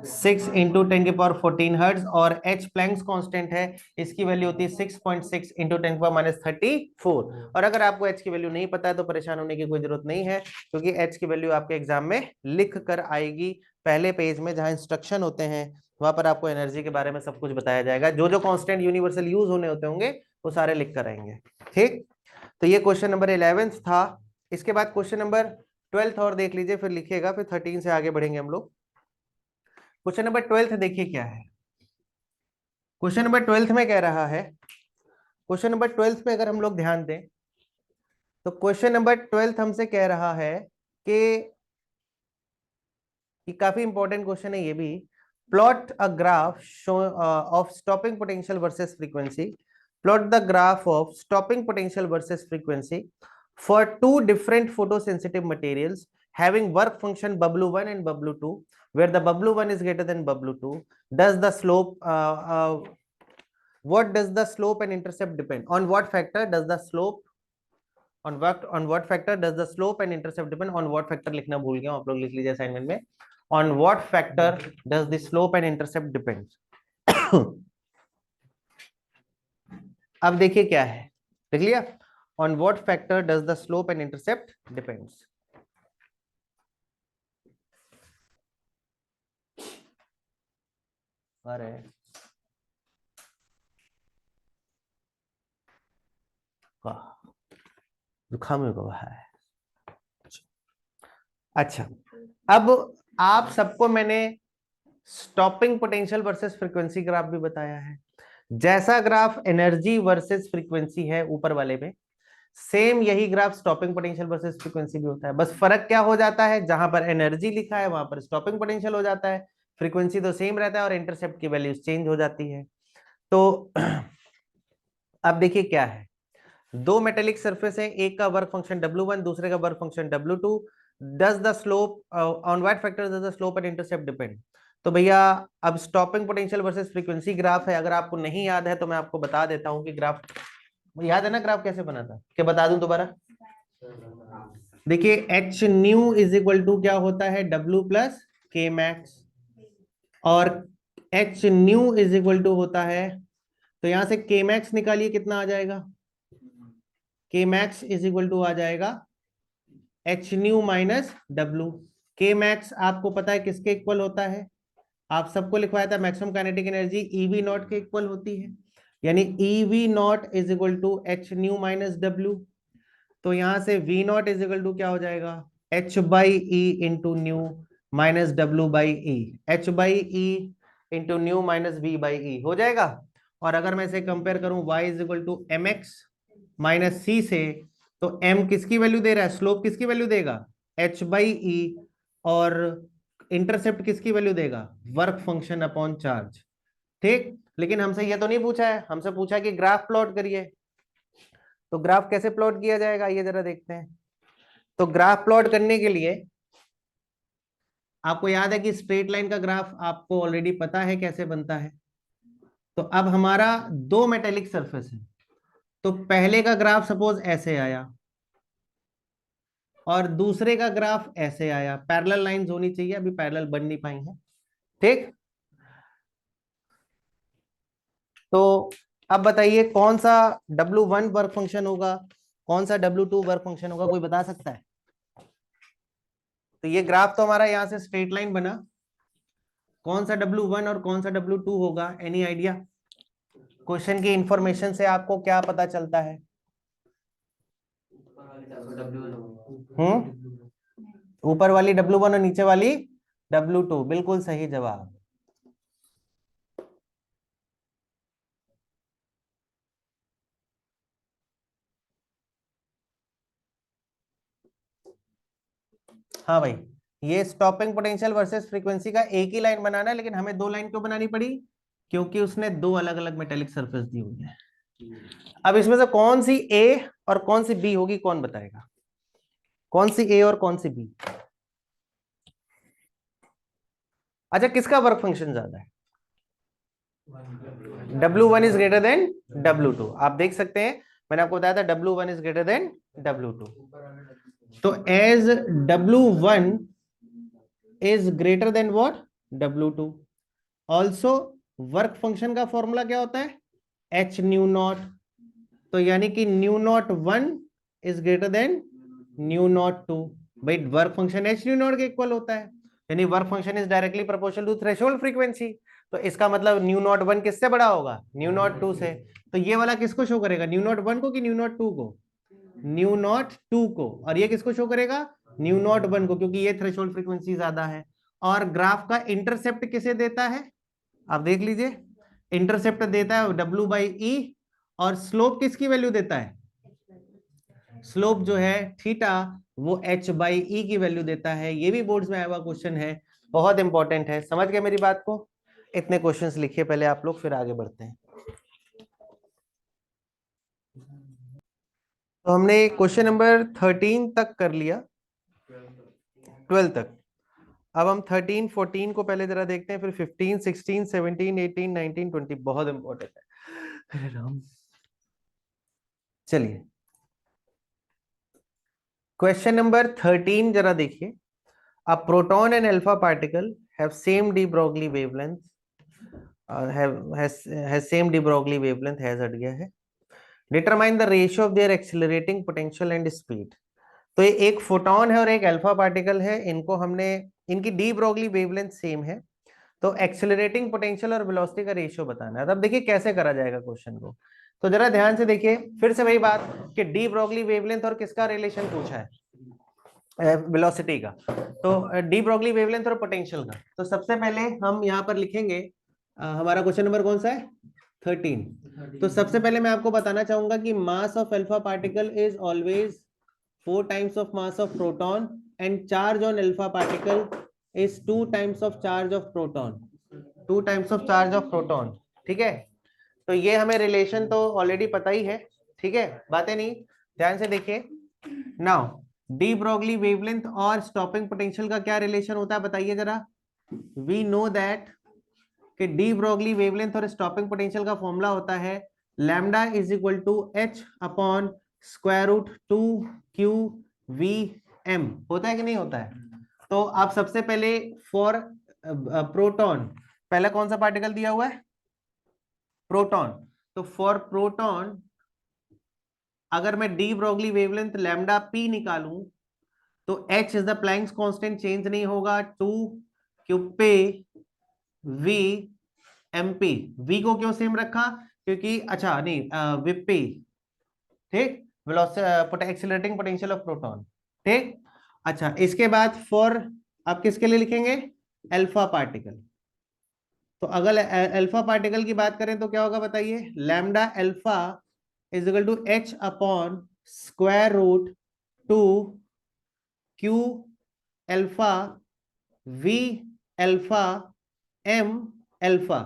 6 इंटू 10 की पावर 14 हर्ट्ज। और एच प्लैंक्स कांस्टेंट है, इसकी वैल्यू होती है 6.6 इंटू 10 की पावर -34। और अगर आपको एच की वैल्यू नहीं पता है तो परेशान होने की कोई जरूरत नहीं है, क्योंकि एच की वैल्यू आपके एग्जाम में लिख कर आएगी पहले पेज में, जहां इंस्ट्रक्शन होते हैं वहां पर आपको एनर्जी के बारे में सब कुछ बताया जाएगा। जो जो कांस्टेंट यूनिवर्सल यूज होने होते होंगे वो सारे लिख कर आएंगे, ठीक। तो ये क्वेश्चन नंबर 11 था। इसके बाद क्वेश्चन नंबर 12 और देख लीजिए, फिर लिखिएगा, फिर 13 से आगे बढ़ेंगे हम लोग। क्वेश्चन नंबर 12 देखिए क्या है। क्वेश्चन नंबर 12 में कह रहा है, क्वेश्चन नंबर 12 पे अगर हम लोग ध्यान दें तो क्वेश्चन नंबर 12 हमसे कह रहा है कि काफी इंपॉर्टेंट क्वेश्चन है ये भी। Plot a graph of stopping potential versus frequency. Plot the graph of stopping potential versus frequency for two different photosensitive materials having work function W1 and W2, where the W1 is greater than W2. Does the slope what does the slope and intercept depend on? What factor does the slope on what factor does the slope and intercept depend on? What factor लिखना भूल गया हूं, आप लोग लिख लीजिए assignment में। On what factor does the slope and intercept depend? अब देखिए क्या है, देख लिया? On what factor does the slope and intercept depends? अरे जुकाम है। अच्छा, अब आप सबको मैंने stopping potential versus frequency graph भी बताया है। जैसा ग्राफ एनर्जी वर्सेस फ्रीक्वेंसी है ऊपर वाले में, सेम यही graph stopping potential versus frequency भी होता है। बस फर्क क्या हो जाता है, जहां पर एनर्जी लिखा है वहां पर स्टॉपिंग पोटेंशियल हो जाता है, फ्रीक्वेंसी तो सेम रहता है और इंटरसेप्ट की वैल्यूज चेंज हो जाती है। तो अब देखिए क्या है, दो मेटेलिक सरफेस है, एक का वर्क फंक्शन W1, दूसरे का work function W2। Does the slope on what factor does the slope and intercept depend? तो भैया अब stopping potential versus frequency graph है, अगर आपको नहीं याद है तो मैं आपको बता देता हूं कि ग्राफ याद है ना, ग्राफ कैसे बना था, क्या बता दूं दोबारा? देखिए h nu is equal to क्या होता है? W प्लस के मैक्स। और h nu is equal to होता है, तो यहां से के मैक्स निकालिए, कितना आ जाएगा? के मैक्स इज इक्वल टू आ जाएगा एच न्यू माइनस डब्ल्यू। के मैक्स आपको पता है किसके इक्वल होता है? आप सबको लिखवाया था maximum kinetic energy E V naught के इक्वल होती है, यानी E V naught is equal to H nu minus W. तो यहां से V naught is equal to क्या हो जाएगा, H by E into nu minus W by E, H by E into nu minus V by E हो जाएगा। और अगर मैं इसे कंपेयर करूं y is equal to M X minus C से, तो m किसकी वैल्यू दे रहा है, स्लोप किसकी वैल्यू देगा, h बाई ई, और इंटरसेप्ट किसकी वैल्यू देगा, वर्क फंक्शन अपॉन चार्ज। ठीक, लेकिन हमसे ये तो नहीं पूछा है, हमसे पूछा कि ग्राफ प्लॉट करिए। तो ग्राफ कैसे प्लॉट किया जाएगा ये जरा देखते हैं। तो ग्राफ प्लॉट करने के लिए आपको याद है कि स्ट्रेट लाइन का ग्राफ आपको ऑलरेडी पता है कैसे बनता है। तो अब हमारा दो मेटेलिक सरफेस है, तो पहले का ग्राफ सपोज ऐसे आया और दूसरे का ग्राफ ऐसे आया, पैरेलल लाइंस होनी चाहिए, अभी पैरेलल बन नहीं पाई हैं। ठीक, तो अब बताइए कौन सा W1 वर्क फंक्शन होगा, कौन सा W2 वर्क फंक्शन होगा, कोई बता सकता है। तो ये ग्राफ तो हमारा यहां से स्ट्रेट लाइन बना, कौन सा W1 और कौन सा W2 होगा, एनी आइडिया। क्वेश्चन की इंफॉर्मेशन से आपको क्या पता चलता है। ऊपर वाली W1 और नीचे वाली W2, बिल्कुल सही जवाब। हाँ भाई, ये स्टॉपिंग पोटेंशियल वर्सेस फ्रीक्वेंसी का एक ही लाइन बनाना है, लेकिन हमें दो लाइन क्यों बनानी पड़ी, क्योंकि उसने दो अलग अलग मेटेलिक सरफेस दी हुई है। अब इसमें से कौन सी ए और कौन सी बी होगी, कौन बताएगा, कौन सी ए और कौन सी बी। अच्छा, किसका वर्क फंक्शन ज्यादा है, W1 is greater than W2। आप देख सकते हैं, मैंने आपको बताया था W1 is greater than W2। तो as W1 is greater than what, W2, also work function का फॉर्मूला क्या होता है, एच न्यू नॉट। तो यानी कि nu nought 1 is greater than nu nought 2। भाई work function h nu nought के इक्वल होता है, यानी work function is directly proportional to threshold frequency. तो इसका मतलब न्यू नॉट 1 किससे बड़ा होगा, न्यू नॉट 2 से। तो ये वाला किसको शो करेगा, न्यू नॉट 1 को कि न्यू नॉट 2 को, न्यू नॉट 2 को। और ये किसको शो करेगा, न्यू नॉट 1 को, क्योंकि ये थ्रेशोल्ड फ्रीक्वेंसी ज्यादा है। और ग्राफ का इंटरसेप्ट किसे देता है, आप देख लीजिए, इंटरसेप्ट देता है W बाई ई, और स्लोप किसकी वैल्यू देता है, स्लोप जो है थीटा, वो h बाई ई की वैल्यू देता है। ये भी बोर्ड्स में आया हुआ क्वेश्चन है, बहुत इंपॉर्टेंट है। समझ गए मेरी बात को, इतने क्वेश्चंस लिखिए पहले आप लोग, फिर आगे बढ़ते हैं। तो हमने क्वेश्चन नंबर 13 तक कर लिया, 12 तक। अब हम 13 14 को पहले जरा देखते हैं, फिर 15 16 17 18 19 20, बहुत इंपॉर्टेंट है। अरे राम, चलिए क्वेश्चन नंबर 13 जरा देखिए। A proton and alpha particle have same D Broglie wavelength, has same de Broglie wavelength, has हट गया है। Determine the ratio of their accelerating potential and speed. तो ये एक फोटोन है और एक अल्फा पार्टिकल है, इनको हमने, इनकी डी ब्रोगली वेवलेंथ सेम है, तो एक्सिलरेटिंग पोटेंशियल और वेलोसिटी का रेशियो बताना है। अब देखिए कैसे करा जाएगा क्वेश्चन को, तो जरा ध्यान से देखिए, फिर से वही बात कि डी ब्रोगली वेवलेंथ और किसका रिलेशन पूछा है, वेलोसिटी का। तो डी ब्रोगली वेवलेंथ और पोटेंशियल का। तो सबसे पहले हम यहाँ पर लिखेंगे, हमारा क्वेश्चन नंबर कौन सा है, 13। तो सबसे पहले मैं आपको बताना चाहूंगा कि mass of alpha particle is always 4 times of mass of proton, and charge on alpha particle is 2 times of charge of proton, 2 times of charge of proton. ठीक है, तो ये हमें रिलेशन तो ऑलरेडी पता ही है, ठीक है, बातें नहीं, ध्यान से देखिए। नाउ डी ब्रोगली वेवलेंथ और स्टॉपिंग पोटेंशियल का क्या रिलेशन होता है, बताइए जरा। वी नो दैट कि डी ब्रोगली वेवलेंथ और स्टॉपिंग पोटेंशियल का फॉर्मूला होता है lambda is equal to H upon square root 2 q v m, होता है कि नहीं होता है। तो आप सबसे पहले फॉर प्रोटॉन, पहला कौन सा पार्टिकल दिया हुआ है, प्रोटॉन। तो फॉर प्रोटॉन अगर मैं D Broglie wavelength lambda P निकालूं, तो h is the Planck's constant, change नहीं होगा, 2 क्यूब पे वी एम पी। वी को क्यों सेम रखा? क्योंकि अच्छा नहीं विपी, ठीक, velocity accelerating potential of proton, ठीक। अच्छा इसके बाद फॉर आप किसके लिए लिखेंगे? Alpha particle. तो अगर अल्फा पार्टिकल की बात करें तो क्या होगा बताइए? Lambda alpha is equal to H upon square root two Q alpha we alpha M alpha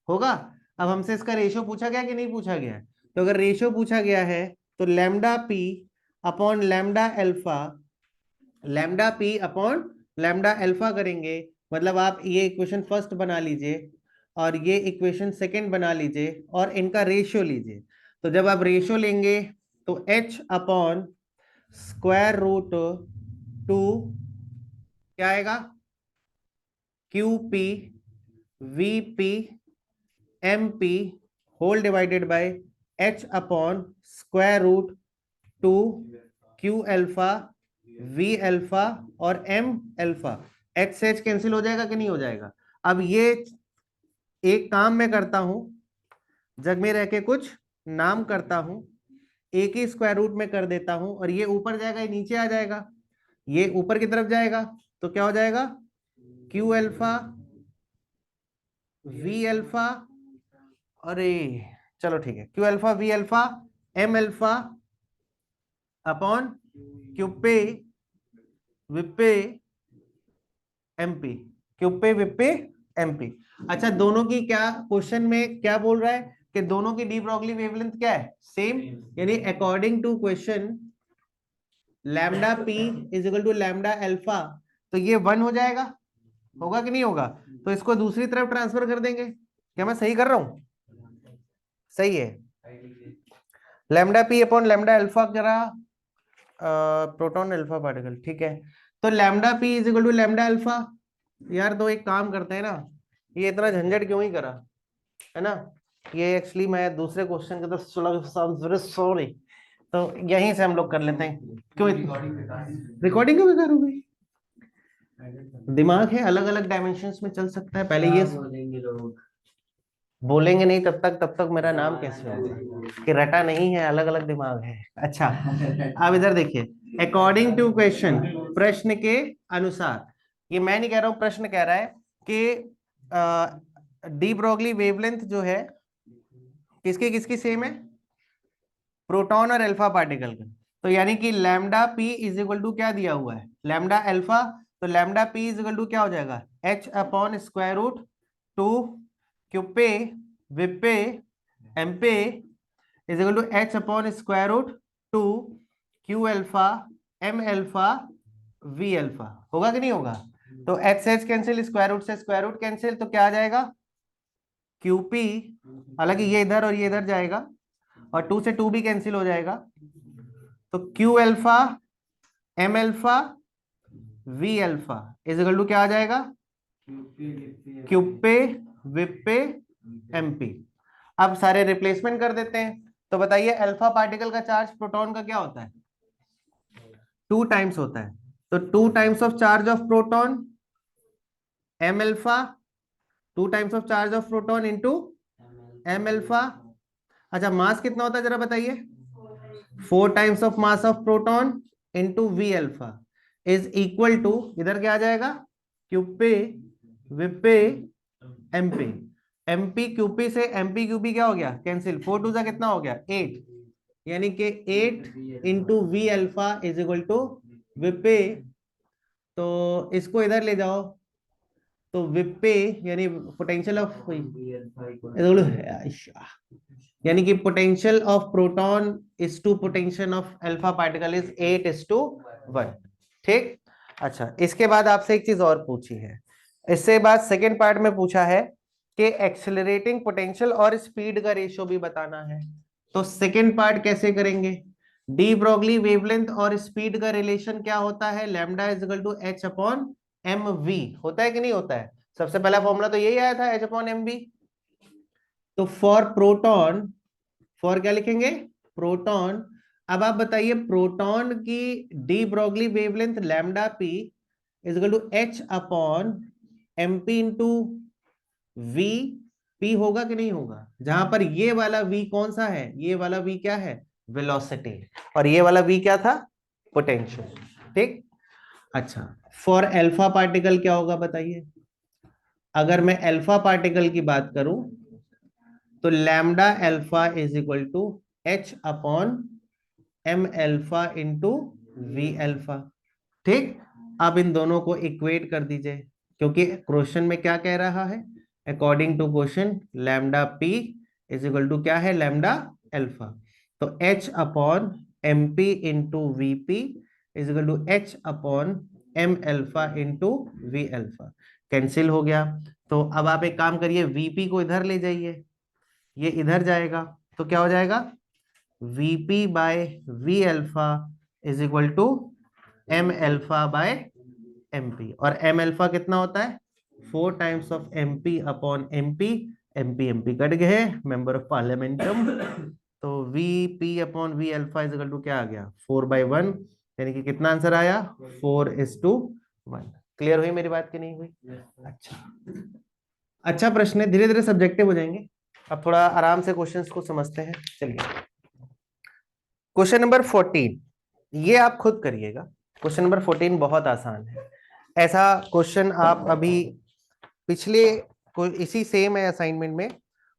होगा। अब हमसे इसका रेशियो पूछा गया कि नहीं पूछा गया है? तो अगर रेशियो पूछा गया है तो lambda p upon lambda alpha, lambda p upon lambda alpha करेंगे, मतलब आप ये इक्वेशन फर्स्ट बना लीजिए और ये इक्वेशन सेकंड बना लीजिए और इनका रेशियो लीजिए। तो जब आप रेशियो लेंगे तो h upon square root two क्या आएगा? Q p v p m p whole divided by h upon square root two Q alpha we alpha और एम अल्फा। एच से एच कैंसिल हो जाएगा कि नहीं हो जाएगा? अब ये एक काम मैं करता हूं, जग में रह के कुछ नाम करता हूं, एक ही स्क्वायर रूट में कर देता हूं और ये ऊपर जाएगा, ये नीचे आ जाएगा, ये ऊपर की तरफ जाएगा तो क्या हो जाएगा? क्यू अल्फा वी अल्फा, अरे चलो ठीक है, Q alpha we alpha M alpha upon Q P विपे M P, Q P विपे M P. अच्छा दोनों की क्या क्वेश्चन में क्या बोल रहा है कि दोनों की डी ब्रॉगली वेवलेंथ क्या है? सेम, यानी according to question lambda P is equal to lambda alpha, तो ये 1 हो जाएगा, होगा कि नहीं होगा? तो इसको दूसरी तरफ ट्रांसफर कर देंगे। क्या मैं सही कर रहा हूं? सही है। Lambda p upon lambda alpha करा प्रोटॉन अल्फा पार्टिकल, ठीक है। तो lambda P is equal to lambda alpha. यार तो एक काम करते हैं ना, ये इतना झंझट क्यों ही करा, है ना? ये एक्चुअली मैं दूसरे क्वेश्चन के तो सॉरी, तो यहीं से हम लोग कर लेते हैं। क्यों रिकॉर्डिंग क्यों बेकार हो गई? दिमाग है, अलग अलग डायमेंशंस में चल सकता है। पहले ये बोलेंगे नहीं तब तक मेरा नाम कैसे होगा कि रटा नहीं है, अलग अलग दिमाग है। अच्छा अब इधर देखिए, अकॉर्डिंग टू क्वेश्चन, प्रश्न के अनुसार, ये मैं नहीं कह रहा हूं, प्रश्न कह रहा है कि डी ब्रॉगली वेवलेंथ जो है किसकी किसकी सेम है? प्रोटॉन और अल्फा पार्टिकल का। तो यानी कि lambda P is equal to क्या दिया हुआ है? Lambda alpha. तो lambda P is equal to क्या हो जाएगा? H upon square root two Q P V P M P is equal to H upon square root two Q alpha M alpha we alpha, होगा कि नहीं होगा? तो एच से एच कैंसिल, स्क्वायर रूट से स्क्वायर रूट कैंसिल, तो क्या आ जाएगा? क्यूपी, हालांकि ये इधर और ये इधर जाएगा और 2 से 2 भी कैंसिल हो जाएगा, तो Q alpha M alpha we alpha is equal to क्या आ जाएगा? QP विपे MP. अब सारे रिप्लेसमेंट कर देते हैं। तो बताइए अल्फा पार्टिकल का चार्ज प्रोटॉन का क्या होता है? 2 टाइम्स होता है। तो 2 times of charge of proton M alpha, 2 times of charge of proton into M alpha. अच्छा मास कितना होता है जरा बताइए? 4 times of mass of proton into we alpha is equal to, इधर क्या आ जाएगा? QP विपे MP. एमपी क्यूपी से एमपी क्यूपी क्या हो गया? कैंसिल, 4 टू सा कितना हो गया? 8, यानी कि 8 into we alpha is equal to VP. तो इसको इधर ले जाओ तो विपे यानी पोटेंशियल ऑफ, यानी कि potential of proton is to potential of alpha particle is 8:1, ठीक। अच्छा इसके बाद आपसे एक चीज और पूछी है, इससे बाद सेकेंड पार्ट में पूछा है कि एक्सेलरेटिंग पोटेंशियल और स्पीड का रेशियो भी बताना है। तो सेकेंड पार्ट कैसे करेंगे? डी ब्रॉगली वेवलेंथ और स्पीड का रिलेशन क्या होता है? Lambda is equal to H upon M v, होता है कि नहीं होता है? सबसे पहला फॉर्मूला तो यही आया था, एच अपॉन एम वी। तो फॉर प्रोटॉन, फॉर क्या लिखेंगे? प्रोटॉन। अब आप बताइए प्रोटॉन की de Broglie wavelength lambda P is equal to H upon m p into v p होगा कि नहीं होगा? जहां पर ये वाला वी कौन सा है, ये वाला वी क्या है, वेलोसिटी, और ये वाला वी क्या था, पोटेंशियल। ठीक, अच्छा फॉर अल्फा पार्टिकल क्या होगा बताइए? अगर मैं अल्फा पार्टिकल की बात करूं तो lambda alpha is equal to H upon m alpha into we alpha. ठीक, अब इन दोनों को इक्वेट कर दीजिए, क्योंकि क्वेश्चन में क्या कह रहा है, according to question lambda P is equal to क्या है, लैम्डा अल्फा। तो h upon m p into v p is equal to H upon m alpha into we alpha. Cancel हो गया। तो अब आप एक काम करिए, वीपी को इधर ले जाइए, ये इधर जाएगा, तो क्या हो जाएगा, v p by v alpha is equal to m alpha by m p. और एम अल्फा कितना होता है, 4 times of m p upon m p. M p cut गए, मेंबर ऑफ पार्लियामेंटम। तो v p upon v alpha is equal to क्या आ गया, 4/1, यानी कि कितना आंसर आया, 4:1। क्लियर हुई मेरी बात की नहीं हुई? अच्छा, अच्छा प्रश्न है, धीरे धीरे सब्जेक्टिव हो जाएंगे। अब थोड़ा आराम से क्वेश्चंस को समझते हैं। चलिए क्वेश्चन नंबर 14, ये आप खुद करिएगा। क्वेश्चन नंबर 14 बहुत आसान है। ऐसा क्वेश्चन आप अभी पिछले इसी सेम है असाइनमेंट में,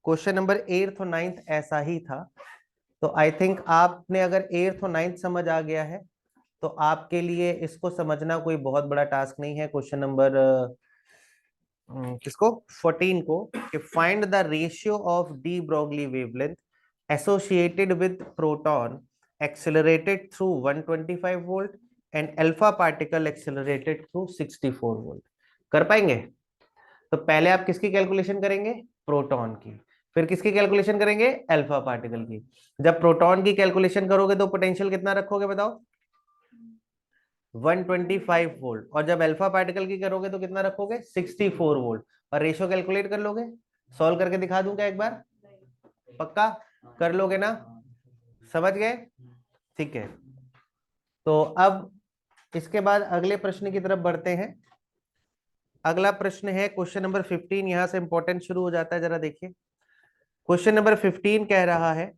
क्वेश्चन नंबर 8th और 9th ऐसा ही था। तो आई थिंक आपने अगर 8th और 9th समझ आ गया है तो आपके लिए इसको समझना कोई बहुत बड़ा टास्क नहीं है। क्वेश्चन नंबर किसको, 14 को, कि find the ratio of de Broglie wavelength associated with proton accelerated through 125 volt and alpha particle accelerated through 64 volt। कर पाएंगे? तो पहले आप किसकी कैलकुलेशन करेंगे, प्रोटॉन की, फिर किसकी कैलकुलेशन करेंगे, अल्फा पार्टिकल की। जब प्रोटॉन की कैलकुलेशन करोगे तो पोटेंशियल कितना रखोगे बताओ, 125 वोल्ट, और जब अल्फा पार्टिकल की करोगे तो कितना रखोगे, 64 वोल्ट। और रेशियो कैलकुलेट कर लोगे, सॉल्व करके दिखा दूं क्या एक बार, पक्का कर लोगे ना, समझ गए? ठीक है, तो अब इसके बाद अगले प्रश्न की तरफ बढ़ते हैं। अगला प्रश्न है क्वेश्चन नंबर 15, यहां से इंपॉर्टेंट शुरू हो जाता है, जरा देखिए। क्वेश्चन नंबर 15 कह रहा है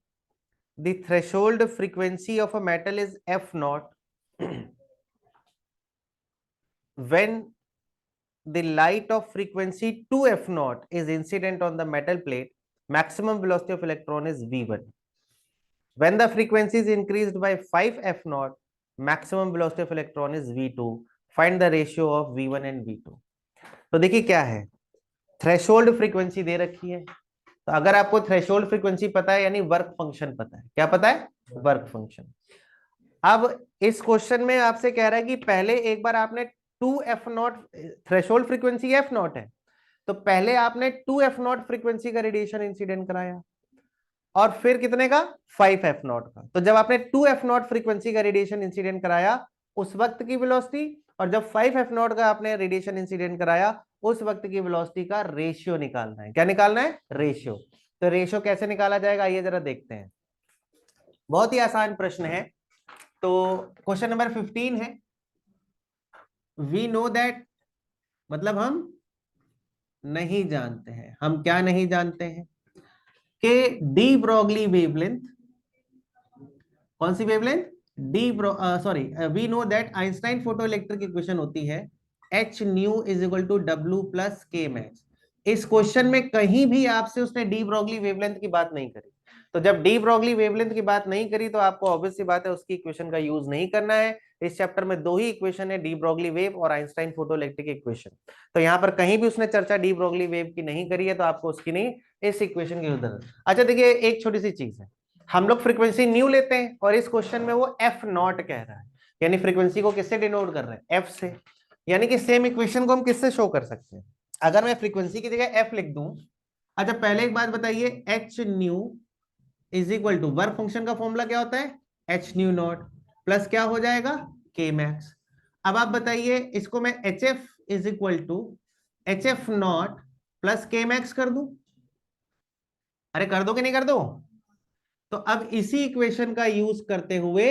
the threshold frequency of a metal is F not when the light of frequency 2f naught is incident on the metal plate, maximum velocity of electron is v1. When the frequency is increased by 5f naught, maximum velocity of electron is v2. Find the ratio of v1 and v2। तो देखिए क्या है, threshold frequency दे रखी है। तो अगर आपको threshold frequency पता है यानी वर्क फंक्शन पता है, क्या पता है, वर्क फंक्शन। अब इस क्वेश्चन में आपसे कह रहा है कि पहले एक बार आपने 2f0, थ्रेशोल्ड फ्रीक्वेंसी f0 है, तो पहले आपने 2f0 फ्रीक्वेंसी का रेडिएशन इंसिडेंट कराया, और फिर कितने का, 5f0 का। तो जब आपने 2f0 फ्रीक्वेंसी का रेडिएशन इंसिडेंट कराया उस वक्त की वेलोसिटी, और जब 5f0 का आपने रेडिएशन इंसिडेंट कराया उस वक्त की वेलोसिटी का रेशियो निकालना है। क्या निकालना है, रेशियो। तो रेशियो कैसे निकाला जाएगा, आइए जरा देखते हैं। बहुत ही आसान प्रश्न है। तो क्वेश्चन नंबर 15 है, वी नो दैट, मतलब हम नहीं जानते हैं, हम क्या नहीं जानते हैं, कि डी ब्रोगली वेवलेंथ, कौन सी wavelength, de bro sorry, we know that Einstein photoelectric equation होती है H nu is equal to W plus के मैक्स। इस क्वेश्चन में कहीं भी आपसे उसने डी ब्रोगली वेवलेंथ की बात नहीं करी। तो जब डी ब्रोगली वेवलेंथ की बात नहीं करी तो आपको ऑब्वियस सी बात है उसकी इक्वेशन का यूज नहीं करना है। इस चैप्टर में दो ही इक्वेशन है, डी ब्रोगली वेव और आइंस्टाइन फोटो इलेक्ट्रिक इक्वेशन। तो यहाँ पर कहीं भी उसने चर्चा डी ब्रोगली वेव की नहीं करी है, तो आपको उसकी नहीं, इस इक्वेशन की जरूरत। अच्छा देखिए, एक छोटी सी चीज है, हम लोग फ्रीक्वेंसी न्यू लेते हैं और इस क्वेश्चन में वो एफ नॉट कह रहा है, यानी फ्रीक्वेंसी को किससे डिनोट कर रहे हैं, एफ से। यानी कि सेम इक्वेशन को हम किससे शो कर सकते हैं, अगर मैं फ्रीक्वेंसी की जगह एफ लिख दूं। अच्छा पहले एक बात बताइए, h nu is equal to, work function का फॉर्मूला क्या होता है, एच न्यू नॉट प्लस क्या हो जाएगा, के मैक्स। अब आप बताइए इसको मैं h f is equal to h f nought plus के मैक्स कर दूं, अरे कर दो कि नहीं कर दो? तो अब इसी इक्वेशन का यूज करते हुए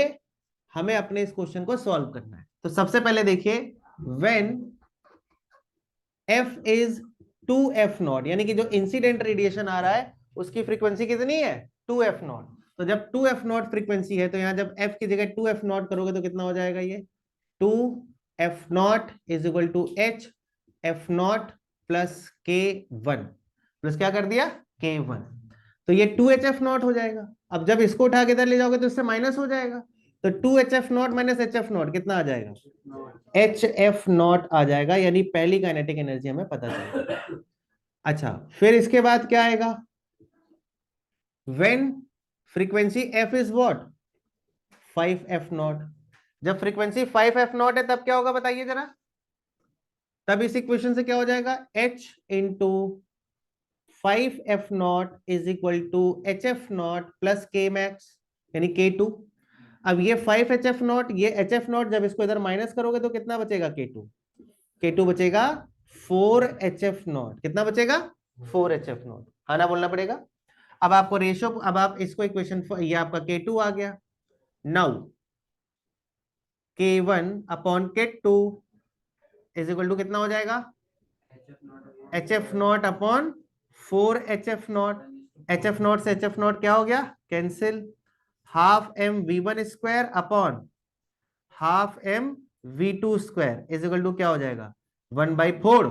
हमें अपने इस क्वेश्चन को सॉल्व करना है। तो सबसे पहले देखिए, व्हेन f is 2f0, यानी कि जो इंसिडेंट रेडिएशन आ रहा है उसकी फ्रीक्वेंसी कितनी है 2f0। तो जब 2f0 फ्रीक्वेंसी है तो यहां जब f की जगह 2f0 करोगे तो कितना हो जाएगा, ये 2f0 is equal to h f0 plus k1 plus क्या कर दिया k1, तो ये 2hf0 हो जाएगा। अब जब इसको उठा के इधर ले जाओगे तो इससे माइनस हो जाएगा, तो 2hf0 माइनस hf0 कितना आ जाएगा, hf0 आ जाएगा, यानी पहली काइनेटिक एनर्जी हमें पता चलेगी। अच्छा, फिर इसके बाद क्या आएगा, when frequency f is what 5f0, जब फ्रीक्वेंसी 5f0 है तब क्या होगा बताइए जरा, तब इस इक्वेशन से क्या हो जाएगा, h into 5f0 is equal to hf0 plus k max यानी k2। अब ये 5hf0 ये hf0, जब इसको इधर माइनस करोगे तो कितना बचेगा k2, k2 बचेगा 4hf0, कितना बचेगा 4hf0, हाँ ना बोलना पड़ेगा। अब आपको रेशो, अब आप इसको इक्वेशन, ये आपका k2 आ गया, now k1 upon k2 is equal to कितना हो जाएगा, hf0 अपॉन 4hf0, hf0 से hf0 क्या हो गया cancel, half m v1 square upon half m v2 square is equal to क्या हो जाएगा 1/4,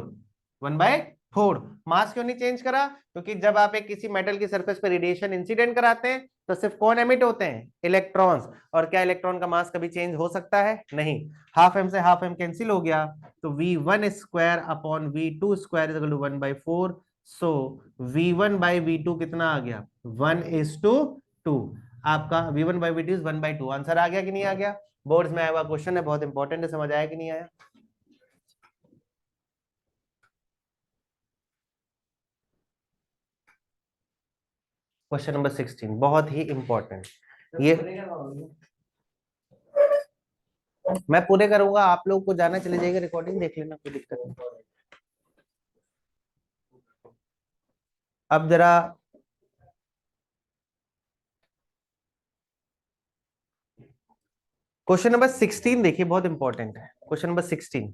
1/4। मास क्यों नहीं चेंज करा, क्योंकि जब आप एक किसी मेटल की सरफेस पर रेडिएशन इंसिडेंट कराते हैं तो सिर्फ कौन एमिट होते हैं, इलेक्ट्रॉन्स, और क्या इलेक्ट्रॉन का मास कभी चेंज हो सकता है, नहीं। हाफ एम से हाफ एम कैंसिल हो गया, तो v1 square upon v2 square is equal to 1/4, so v1/v2 कितना आ गया 1:2, आपका v1/v2 इज 1/2। आंसर आ गया कि नहीं आ गया, बोर्ड्स में आया हुआ क्वेश्चन है, बहुत इंपॉर्टेंट है, समझ आया कि नहीं आया। क्वेश्चन नंबर 16 बहुत ही इंपॉर्टेंट, ये मैं पूरे करूंगा, आप लोग को जाना चले जाएगा, रिकॉर्डिंग देख लेना, कोई दिक्कत नहीं। अब जरा क्वेश्चन नंबर 16 देखिए, बहुत इंपॉर्टेंट है question number 16।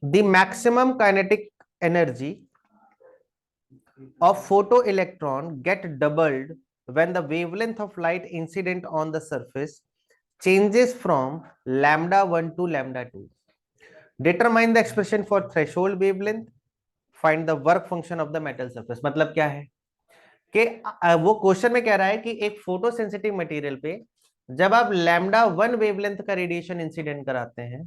The maximum kinetic energy of photoelectron get doubled when the wavelength of light incident on the surface changes from lambda 1 to lambda 2. Determine the expression for threshold wavelength. Find the work function of the metal surface. मतलब क्या है कि वो question में कह रहा है कि एक फोटो सेंसिटिव मटेरियल पे जब आप लैम्डा 1 वेवलेंथ का रेडिएशन इंसिडेंट कराते हैं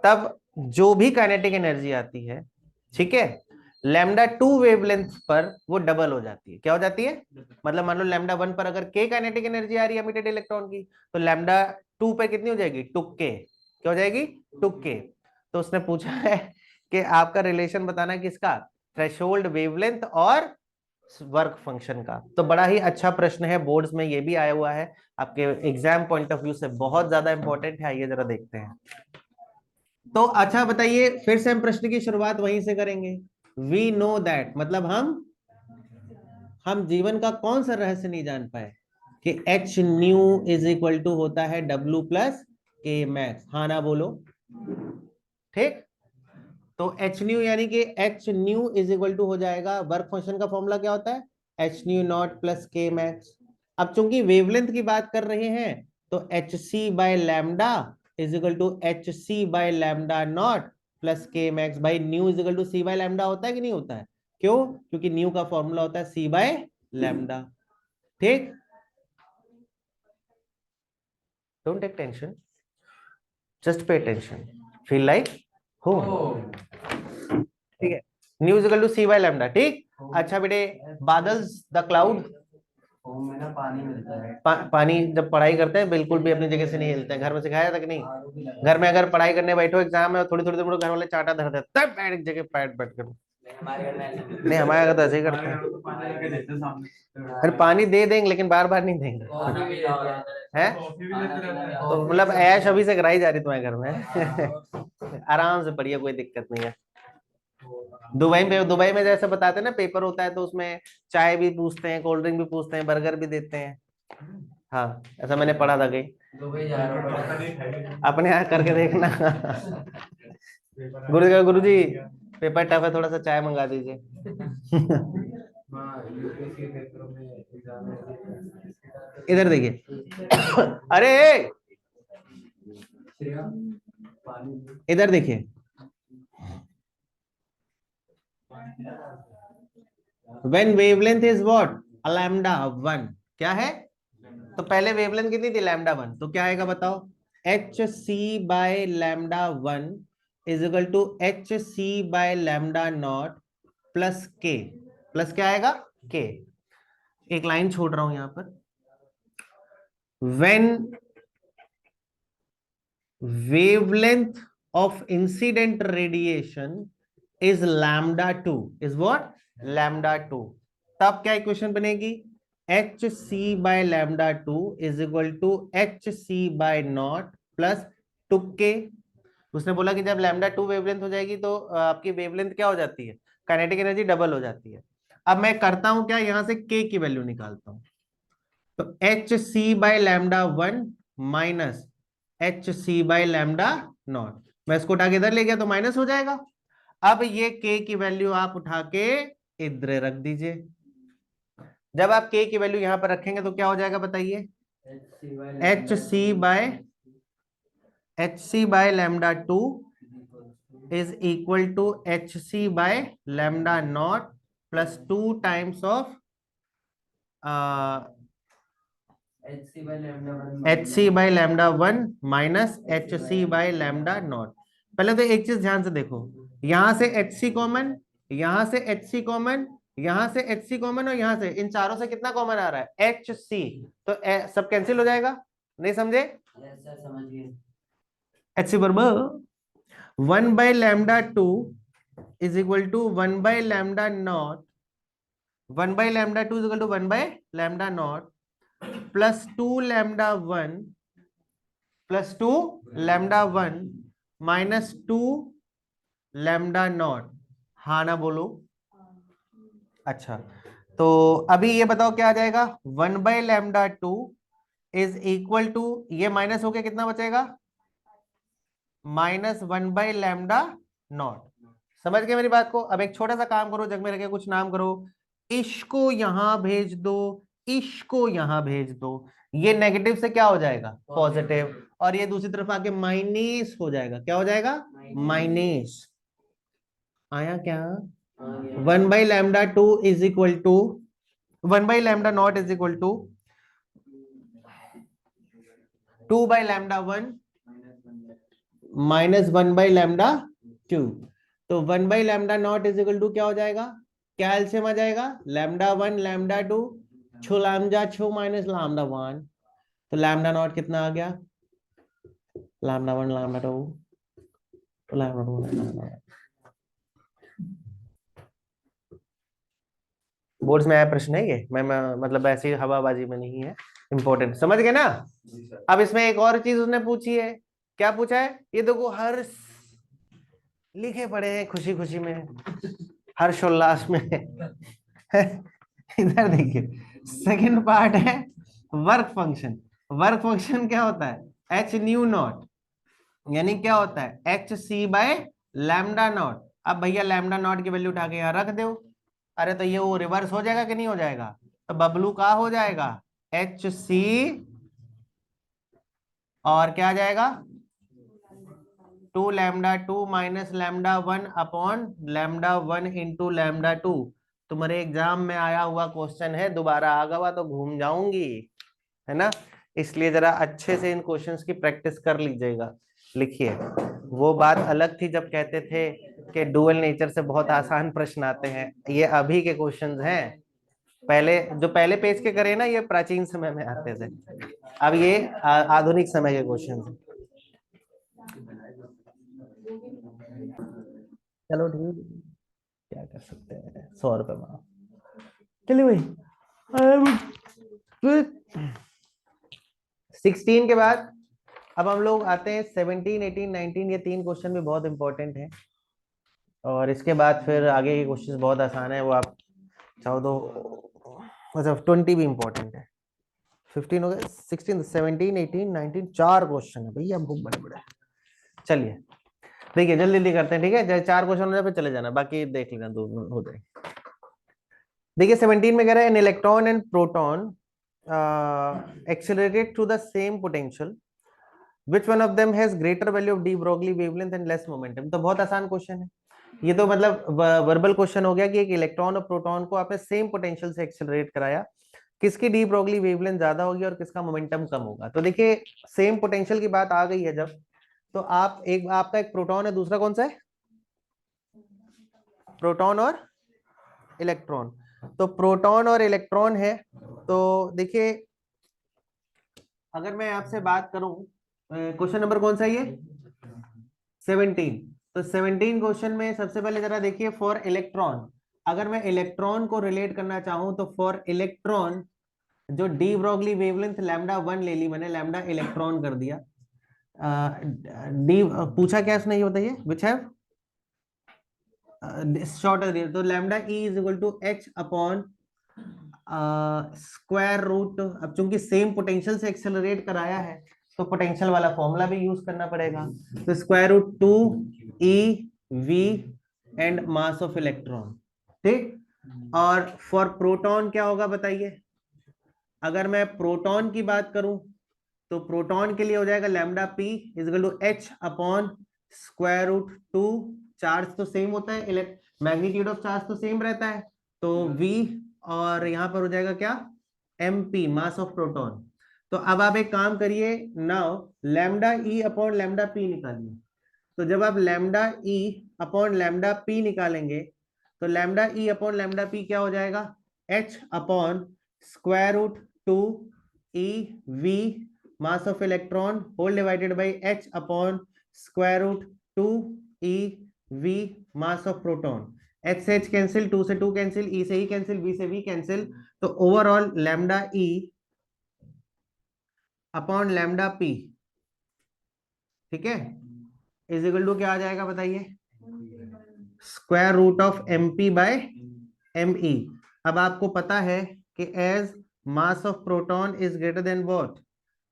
तब जो भी काइनेटिक एनर्जी आती है, ठीक है, लैम्डा 2 वेवलेंथ पर वो डबल हो जाती है। क्या हो जाती है, मतलब मान लो लैम्डा 1 पर अगर k काइनेटिक एनर्जी आ रही है एमिटेड इलेक्ट्रॉन की, तो लैम्डा 2 पे कितनी हो जाएगी 2k, क्या हो जाएगी 2k। तो उसने पूछा है कि आपका रिलेशन बताना किसका, थ्रेशोल्ड वेवलेंथ और वर्क फंक्शन का। तो बड़ा ही अच्छा प्रश्न है, बोर्ड्स में ये भी आया हुआ है, आपके एग्जाम पॉइंट ऑफ व्यू से बहुत ज्यादा इंपॉर्टेंट है। आइए जरा देखते हैं। तो अच्छा बताइए, फिर से हम प्रश्न की शुरुआत वहीं से करेंगे। वी नो दैट, मतलब हम जीवन का कौन सा रहस्य नहीं जान पाए कि H nu is equal to होता है डब्ल्यू प्लस के मैक्स, हाँ ना बोलो, ठीक। तो एच न्यू यानी कि H nu is equal to हो जाएगा, वर्क फंक्शन का फॉर्मूला क्या होता है एच न्यू नॉट प्लस के मैक्स। अब चूंकि वेवलेंथ की बात कर रहे हैं तो H C by lambda is equal to H C by lambda not plus के max by nu is equal to C by lambda होता है कि नहीं होता है, क्यों, क्योंकि न्यू का फॉर्मूला होता है सी बाय लैम्डा, ठीक। Don't take tension, just pay attention, feel like home, ठीक है। Nu is equal to C by lambda, ठीक। अच्छा बेटे, बादल्स द क्लाउड, में ना पानी मिलता है। पानी जब पढ़ाई करते हैं बिल्कुल भी अपनी जगह से नहीं हिलते हैं, घर में सिखाया था कि नहीं, घर में अगर पढ़ाई करने बैठो एग्जाम में थोड़ी थोड़ी देर में घर वाले चाटा धर देते हैं, बैठ एक जगह बैठ कर, नहीं हमारे घर तो ऐसे ही करते हैं, अरे पानी दे देंगे लेकिन बार बार नहीं देंगे, है तो मतलब ऐश अभी से कराई जा रही तुम्हारे घर में आराम से पढ़िए, कोई दिक्कत नहीं है। दुबई में जैसे बताते हैं ना पेपर होता है तो उसमें चाय भी पूछते हैं, कोल्ड ड्रिंक भी पूछते हैं, बर्गर भी देते हैं, हाँ ऐसा मैंने पढ़ा था कहीं, दुबई जा रहा हूँ अपने यहाँ करके देखना गुरुजी पेपर टफ है, थोड़ा सा चाय मंगा दीजिए। इधर देखिए। अरे इधर देखिए, when wavelength is what, lambda 1, क्या है? तो पहले वेवलेंथ कितनी थी? लैम्डा 1, तो क्या आएगा बताओ? H C by lambda 1 is equal to H C by lambda not plus k, plus क्या आएगा? के। एक लाइन छोड़ रहा हूं यहां पर, when wavelength of incident radiation is lambda 2 is what, lambda 2, तब क्या इक्वेशन बनेगी? H C by lambda 2 is equal to H C by nought plus 2k। उसने बोला कि जब लैम्डा 2 वेवलेंथ हो जाएगी तो आपकी वेवलेंथ क्या हो जाती है? काइनेटिक एनर्जी डबल हो जाती है। अब मैं करता हूं क्या, यहां से k की वैल्यू निकालता हूं। तो H C by lambda 1 minus h C by lambda nought, मैं इसको उठा के इधर ले गया तो माइनस हो जाएगा। अब ये k की वैल्यू आप उठा के इधर रख दीजिए। जब आप k की वैल्यू यहां पर रखेंगे तो क्या हो जाएगा बताइए? H C by lambda 2 is equal to H C by lambda not plus 2 times of h C by lambda 1 minus h C by lambda nought. पहले तो एक चीज ध्यान से देखो, यहां से एच सी कॉमन, यहां से एच सी कॉमन, यहां से एच सी कॉमन, और यहां से इन चारों से कितना कॉमन आ रहा है? H c. तो सब कैंसिल हो जाएगा, नहीं समझे? एच सी बराबर 1 by lambda 2 is equal to 1 by lambda nought, 1 by lambda 2 is equal to 1 by lambda not plus 2 lambda 1 plus 2 lambda 1 minus 2 lambda nought. हाँ ना बोलो? अच्छा, तो अभी ये बताओ क्या आ जाएगा? 1 by lambda 2 is equal to, ये माइनस होके कितना बचेगा? Minus 1 by lambda nought. समझ गए मेरी बात को? अब एक छोटा सा काम करो, जग में रखे कुछ नाम करो, इसको यहां भेज दो, इसको यहां भेज दो, ये नेगेटिव से क्या हो जाएगा? पॉजिटिव, और ये दूसरी तरफ आके माइनस हो जाएगा। क्या हो जाएगा? माइनस। आया क्या? 1 by lambda 2 is equal to 1 by lambda nought is equal to 2 by lambda 1 minus 1 by lambda 2। तो 1 by lambda nought is equal to क्या हो जाएगा? क्या एलसीएम आ जाएगा? लैम्डा 1 लैम्डा 2 छो लैम्डा छो माइनस लैम्डा 1, तो लैम्डा नॉट कितना आ गया? Lambda 1 lambda 2 lambda 2 lambda 1। Boards में आया प्रश्न है ये, मैं मतलब ऐसी हवाबाजी में नहीं है, इंपॉर्टेंट, समझ गए ना? अब इसमें एक और चीज उसने पूछी है। क्या पूछा है? ये देखो, हर लिखे पड़े हैं खुशी खुशी में, हर्षोल्लास में। इधर देखिए, सेकंड पार्ट है वर्क फंक्शन। वर्क फंक्शन क्या होता है? एच न्यू नॉट, यानी क्या होता है? H C by lambda nought. अब भैया लैम्डा नॉट की वैल्यू उठा के यहाँ रख दो। अरे तो ये वो रिवर्स हो जाएगा कि नहीं हो जाएगा? तो बबलू का हो जाएगा एच सी, और क्या आ जाएगा? 2 lambda 2 minus lambda 1 upon lambda 1 into lambda 2। तुम्हारे एग्जाम में आया हुआ क्वेश्चन है, दोबारा आ गवा तो घूम जाऊंगी, है ना? इसलिए जरा अच्छे से इन क्वेश्चंस की प्रैक्टिस कर लीजिएगा। लिखिए, वो बात अलग थी जब कहते थे कि डुअल नेचर से बहुत आसान प्रश्न आते हैं, ये अभी के क्वेश्चंस हैं। पहले जो पहले पेज के करे ना, ये प्राचीन समय में आते थे, अब ये आधुनिक समय के क्वेश्चन हैं। चलो ठीक, क्या कर सकते हैं, 100 रुपए माफ। चलिए भाई, 16 के बाद अब हम लोग आते हैं 17, 18, 19। ये 3 क्वेश्चन भी बहुत इंपॉर्टेंट है, और इसके बाद फिर आगे के क्वेश्चन बहुत आसान है, वो आप चाहो तो, मतलब 20 भी इंपॉर्टेंट है। 15 हो गए, 16, 17, 18, 19, 4 क्वेश्चन है भैया, बहुत बड़े बड़े। चलिए देखिए जल्दी जल्दी करते हैं, ठीक है, 4 क्वेश्चन हो जाए फिर चले जाना, बाकी देख लेना, 2 हो जाए। देखिए 17 में कह रहा है an electron and proton accelerated to the same potential, which one of them has greater value of de Broglie wavelength and less momentum. तो बहुत आसान क्वेश्चन है ये, तो मतलब वर्बल क्वेश्चन हो गया कि एक इलेक्ट्रॉन और प्रोटॉन को आपने सेम पोटेंशियल से एक्सेलरेट कराया, किसकी डी ब्रोगली वेवलेंथ ज्यादा होगी और किसका मोमेंटम कम होगा। तो देखिए सेम पोटेंशियल की बात आ गई है जब, तो आप एक, आपका एक प्रोटॉन है, दूसरा कौन सा है, प्रोटॉन और इलेक्ट्रॉन। तो प्रोटॉन और इलेक्ट्रॉन है, तो देखिए अगर मैं आपसे बात करूं, क्वेश्चन नंबर कौन सा है ये, 17। तो 17 क्वेश्चन में सबसे पहले जरा देखिए फॉर इलेक्ट्रॉन, अगर मैं इलेक्ट्रॉन को रिलेट करना चाहूं तो फॉर इलेक्ट्रॉन जो डी ब्रोगली वेवलेंथ लैम्डा 1 ले ली मैंने, लैम्डा इलेक्ट्रॉन कर दिया। डी पूछा क्या इसने ये बताइए, विच हैव शॉर्टर, तो lambda E is equal to H upon square root. अब चूंकि सेम पोटेंशियल से एक्सेलरेट कराया है तो पोटेंशियल वाला फॉर्मूला भी यूज करना पड़ेगा, तो square root 2 E v and mass of electron, ठीक। और फॉर प्रोटॉन क्या होगा बताइए, अगर मैं प्रोटॉन की बात करूं तो प्रोटॉन के लिए हो जाएगा lambda P is equal to H upon square root 2, charge तो सेम होता है, मैग्नीट्यूड ऑफ चार्ज तो सेम रहता है, तो v, और यहां पर हो जाएगा क्या, m p, mass of proton. तो अब आप एक काम करिए, now lambda e upon lambda p निकालिए। तो जब आप lambda e upon lambda p निकालेंगे तो lambda e upon lambda p क्या हो जाएगा, H upon square root 2 E v mass of electron whole divided by h upon square root 2 E v mass of proton. H से H cancel, 2 से 2 cancel, e से e cancel, v से v cancel, तो overall lambda e upon lambda p, ठीक है, is equal to क्या आ जाएगा बताइए, square root of m p by m e. अब आपको पता है कि as mass of proton is greater than what,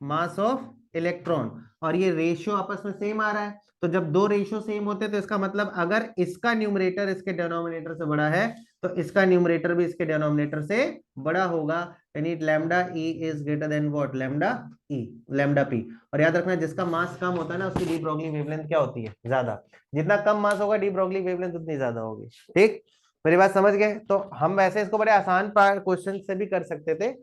mass of electron, और ये रेशियो आपस में सेम आ रहा है। तो जब दो रेशियो सेम होते हैं तो इसका मतलब अगर इसका न्यूमरेटर इसके डिनोमिनेटर से बड़ा है तो इसका न्यूमरेटर भी इसके डिनोमिनेटर से बड़ा होगा, यानी lambda E is greater than what, lambda E, lambda P. और याद रखना जिसका मास कम होता है ना उसकी डी ब्रोगली वेवलेंथ क्या होती है, ज्यादा, जितना कम मास होगा डी ब्रोगली वेवलेंथ उतनी ज्यादा होगी, ठीक। मेरी बात समझ गए। तो हम वैसे इसको बड़े आसान क्वेश्चन से भी कर सकते थे,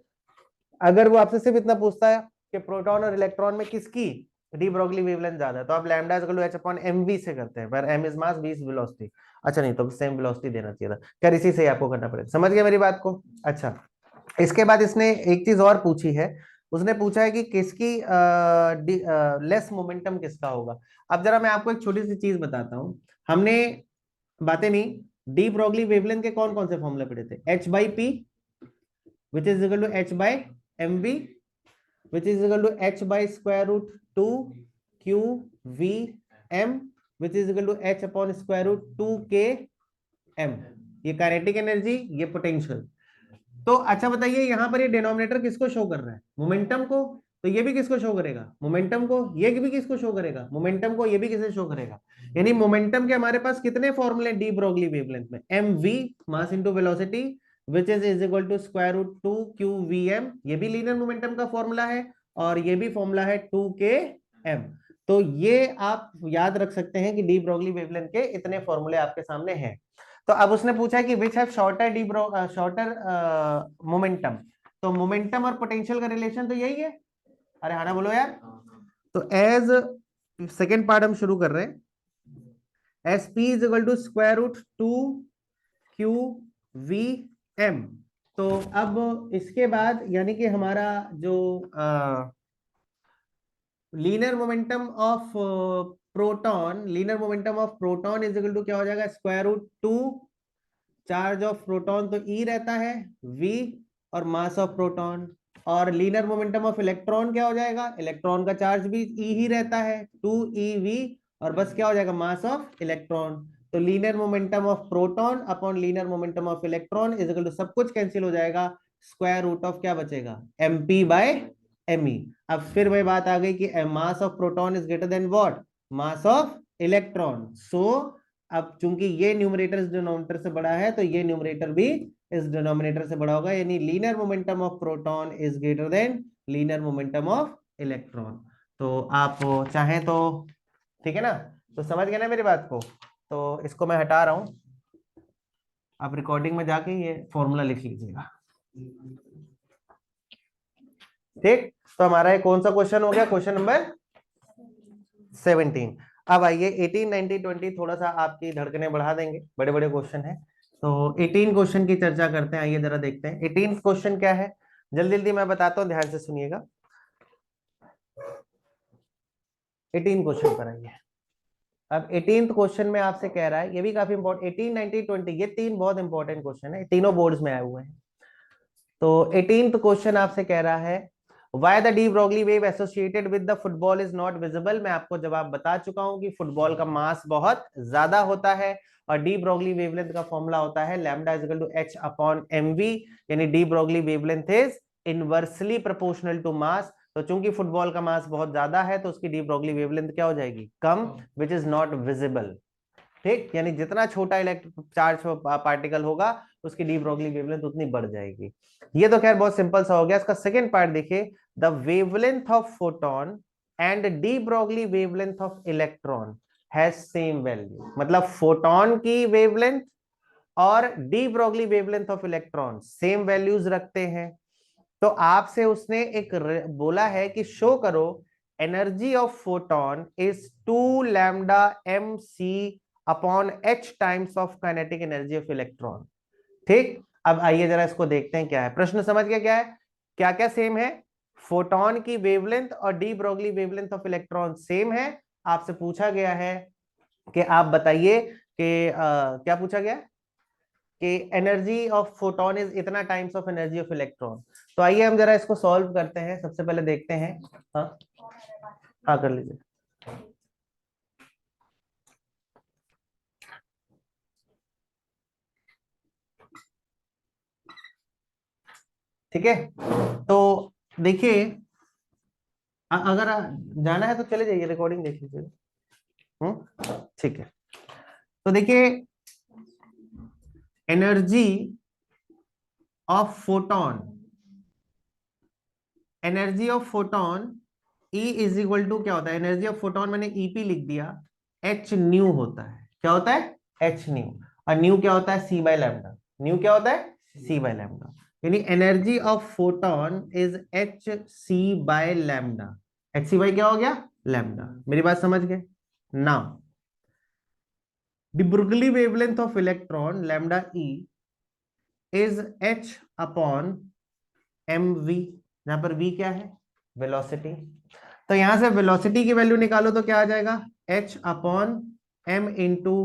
अगर वो आपसे सिर्फ इतना पूछता है कि प्रोटॉन और इलेक्ट्रॉन में किसकी डी ब्रोगली वेवलेंथ ज्यादा है, तो आप lambda equal to H upon M v से करते हैं, पर m is mass, v is velocity. अच्छा नहीं तो सेम वेलोसिटी देना चाहिए था, क्या इसी से ही आपको करना पड़ेगा, समझ गए मेरी बात को। अच्छा इसके बाद इसने एक चीज और पूछी है, उसने पूछा है कि किसकी लेस मोमेंटम किसका होगा। अब जरा मैं आपको एक छोटी सी चीज बताता हूं, हमने बातें नहीं, डी ब्रोगली वेवलेंथ के कौन कौन से फॉर्मूले पढ़े थे, h by p which is equal to h by m v which is equal to h by square root 2 q v m which is equal to h upon square root 2 k m। ये kinetic energy, ये potential. तो अच्छा बताइए यहाँ पर ये denominator किसको show कर रहा है, मोमेंटम को, तो ये भी किसको शो करेगा, मोमेंटम को, ये भी किसको शो करेगा, मोमेंटम को, ये भी किसे शो करेगा। यानी मोमेंटम के हमारे पास कितने फॉर्मूले डी ब्रोगली वेवलेंथ में, m v mass into velocity which is equal to square root 2 q v m, ये भी लीनियर मोमेंटम का फॉर्मूला है, और ये भी फॉर्मूला है 2 के एम। तो ये आप याद रख सकते हैं कि डी ब्रोगली वेवलेंथ के इतने फॉर्मूले आपके सामने हैं। तो अब उसने पूछा कि विच हैव शॉर्टर शॉर्टर मोमेंटम, तो मोमेंटम और पोटेंशियल का रिलेशन तो यही है, अरे हाँ ना बोलो यार। तो एज सेकेंड पार्ट हम शुरू कर रहे हैं, s p is equal to square root 2 q v m. तो अब इसके बाद यानी कि हमारा जो linear momentum of proton, linear momentum of proton is equal to क्या हो जाएगा, square root 2 charge of proton तो ई रहता है, v और मास ऑफ प्रोटॉन, और लीनियर मोमेंटम ऑफ इलेक्ट्रॉन क्या हो जाएगा, इलेक्ट्रॉन का चार्ज भी ई ही रहता है 2ev, और बस क्या हो जाएगा, मास ऑफ इलेक्ट्रॉन। तो linear momentum of proton upon linear momentum of electron is equal to सब कुछ कैंसिल हो जाएगा, स्क्वायर रूट ऑफ क्या बचेगा, mp बाय me। अब फिर वही बात आ गई कि mass of proton is greater than what, mass of electron. So अब चूंकि ये न्यूमरेटर इस डिनोमिनेटर से बड़ा है तो ये न्यूमरेटर भी इस डिनोमिनेटर से बड़ा होगा, यानी linear momentum of proton is greater then linear momentum of electron. तो आप चाहें तो, ठीक है ना, तो समझ गए ना मेरी बात को। तो इसको मैं हटा रहा हूं, आप रिकॉर्डिंग में जाके ये फॉर्मूला लिख लीजिएगा। ठीक, तो हमारा ये कौन सा क्वेश्चन हो गया, क्वेश्चन नंबर 17। अब आइए 18, 19, 20 थोड़ा सा आपकी धड़कनें बढ़ा देंगे, बड़े बड़े क्वेश्चन है। तो 18 क्वेश्चन की चर्चा करते हैं, आइए जरा देखते हैं 18 क्वेश्चन क्या है। जल्दी जल्दी मैं बताता हूँ, ध्यान से सुनिएगा। 18 क्वेश्चन पर आइए। अब 18th क्वेश्चन में आपसे कह रहा है, ये भी काफी इंपॉर्टेंट, 18, 19, 20 ये तीन बहुत इंपॉर्टेंट क्वेश्चन है, तीनों बोर्ड्स में आए हुए हैं। तो 18th क्वेश्चन आपसे कह रहा है Why the de Broglie wave associated with the football is not visible। मैं आपको जवाब बता चुका हूं कि फुटबॉल का मास बहुत ज्यादा होता है और डी ब्रोगली वेवलेंथ का फॉर्मूला होता है lambda is equal to H upon MV, यानी de Broglie wavelength is inversely proportional to mass. तो चूंकि फुटबॉल का मास बहुत ज्यादा है तो उसकी डी ब्रोगली वेवलेंथ क्या हो जाएगी, कम, विच इज नॉट विजिबल। ठीक, यानी जितना छोटा इलेक्ट्रिक चार्ज पार्टिकल होगा उसकी डी ब्रोगली वेवलेंथ उतनी बढ़ जाएगी। ये तो खैर बहुत सिंपल सा हो गया। इसका सेकंड पार्ट देखिए, the wavelength of photon and D Broglie wavelength of electron has same value. मतलब फोटोन की वेवलेंथ और de Broglie wavelength of electron same values रखते हैं। तो आपसे उसने एक बोला है कि शो करो energy of photon is 2 lambda m c upon h times of kinetic energy of electron. ठीक, अब आइए जरा इसको देखते हैं क्या है। प्रश्न समझ गया क्या है, क्या क्या सेम है, फोटोन की वेवलेंथ और de Broglie wavelength of electron same है। आपसे पूछा गया है कि आप बताइए कि क्या पूछा गया कि एनर्जी ऑफ फोटोन इज इतना times of energy of electron. तो आइए हम जरा इसको सॉल्व करते हैं। सबसे पहले देखते हैं, हाँ हाँ कर लीजिए। ठीक है, तो देखिए अगर जाना है तो चले जाइए, रिकॉर्डिंग देख लीजिए। ठीक है, तो देखिए energy of photon, energy of photon E is equal to क्या होता है, एनर्जी ऑफ फोटोन मैंने ईपी लिख दिया, एच न्यू होता है। क्या होता है, एच न्यू। और न्यू क्या होता है, सी बाय लैम्डा। न्यू क्या होता है, सी बाय लैम्डा। यानी energy of photon is H C by lambda. H C by क्या हो गया, लैम्डा। मेरी बात समझ गए। Now de Broglie wavelength of electron lambda E is H upon M V, जहां पर वी क्या है, वेलोसिटी। तो यहां से वेलोसिटी की वैल्यू निकालो तो क्या आ जाएगा, H upon m into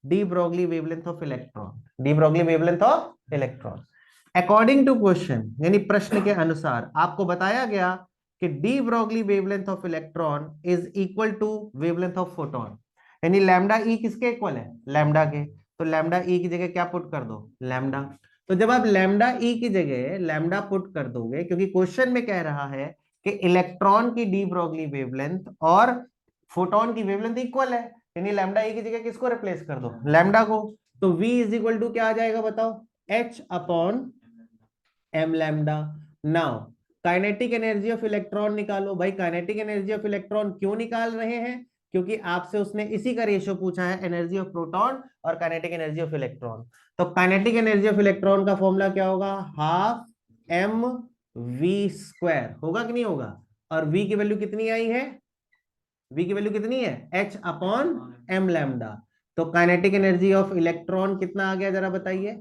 de Broglie wavelength of electron, de Broglie wavelength of electron according to question, यानी प्रश्न के अनुसार आपको बताया गया कि de Broglie wavelength of electron is equal to wavelength of photon, यानी लैम्डा ई किसके इक्वल है, लैम्डा के। तो लैम्डा ई की जगह क्या पुट कर दो, लैम्डा। तो जब आप लैम्डा ई की जगह लैम्डा पुट कर दोगे, क्योंकि क्वेश्चन में कह रहा है कि इलेक्ट्रॉन की डी ब्रोगली वेवलेंथ और फोटोन की वेवलेंथ इक्वल है, यानी लैम्डा ई की जगह किसको रिप्लेस कर दो, लैम्डा को। तो v इज इक्वल टू क्या आ जाएगा बताओ, h upon m lambda. Now kinetic energy of electron निकालो। भाई काइनेटिक एनर्जी ऑफ इलेक्ट्रॉन क्यों निकाल रहे हैं, क्योंकि आपसे उसने इसी का रेशियो पूछा है, एनर्जी ऑफ प्रोटॉन और काइनेटिक एनर्जी ऑफ इलेक्ट्रॉन। तो काइनेटिक एनर्जी ऑफ इलेक्ट्रॉन का फॉर्मूला क्या होगा, हाफ एम वी स्क्वायर, होगा कि नहीं होगा। और v की वैल्यू कितनी आई है, v की वैल्यू कितनी है, h अपॉन एम लैम्डा। तो काइनेटिक एनर्जी ऑफ इलेक्ट्रॉन कितना आ गया जरा बताइए,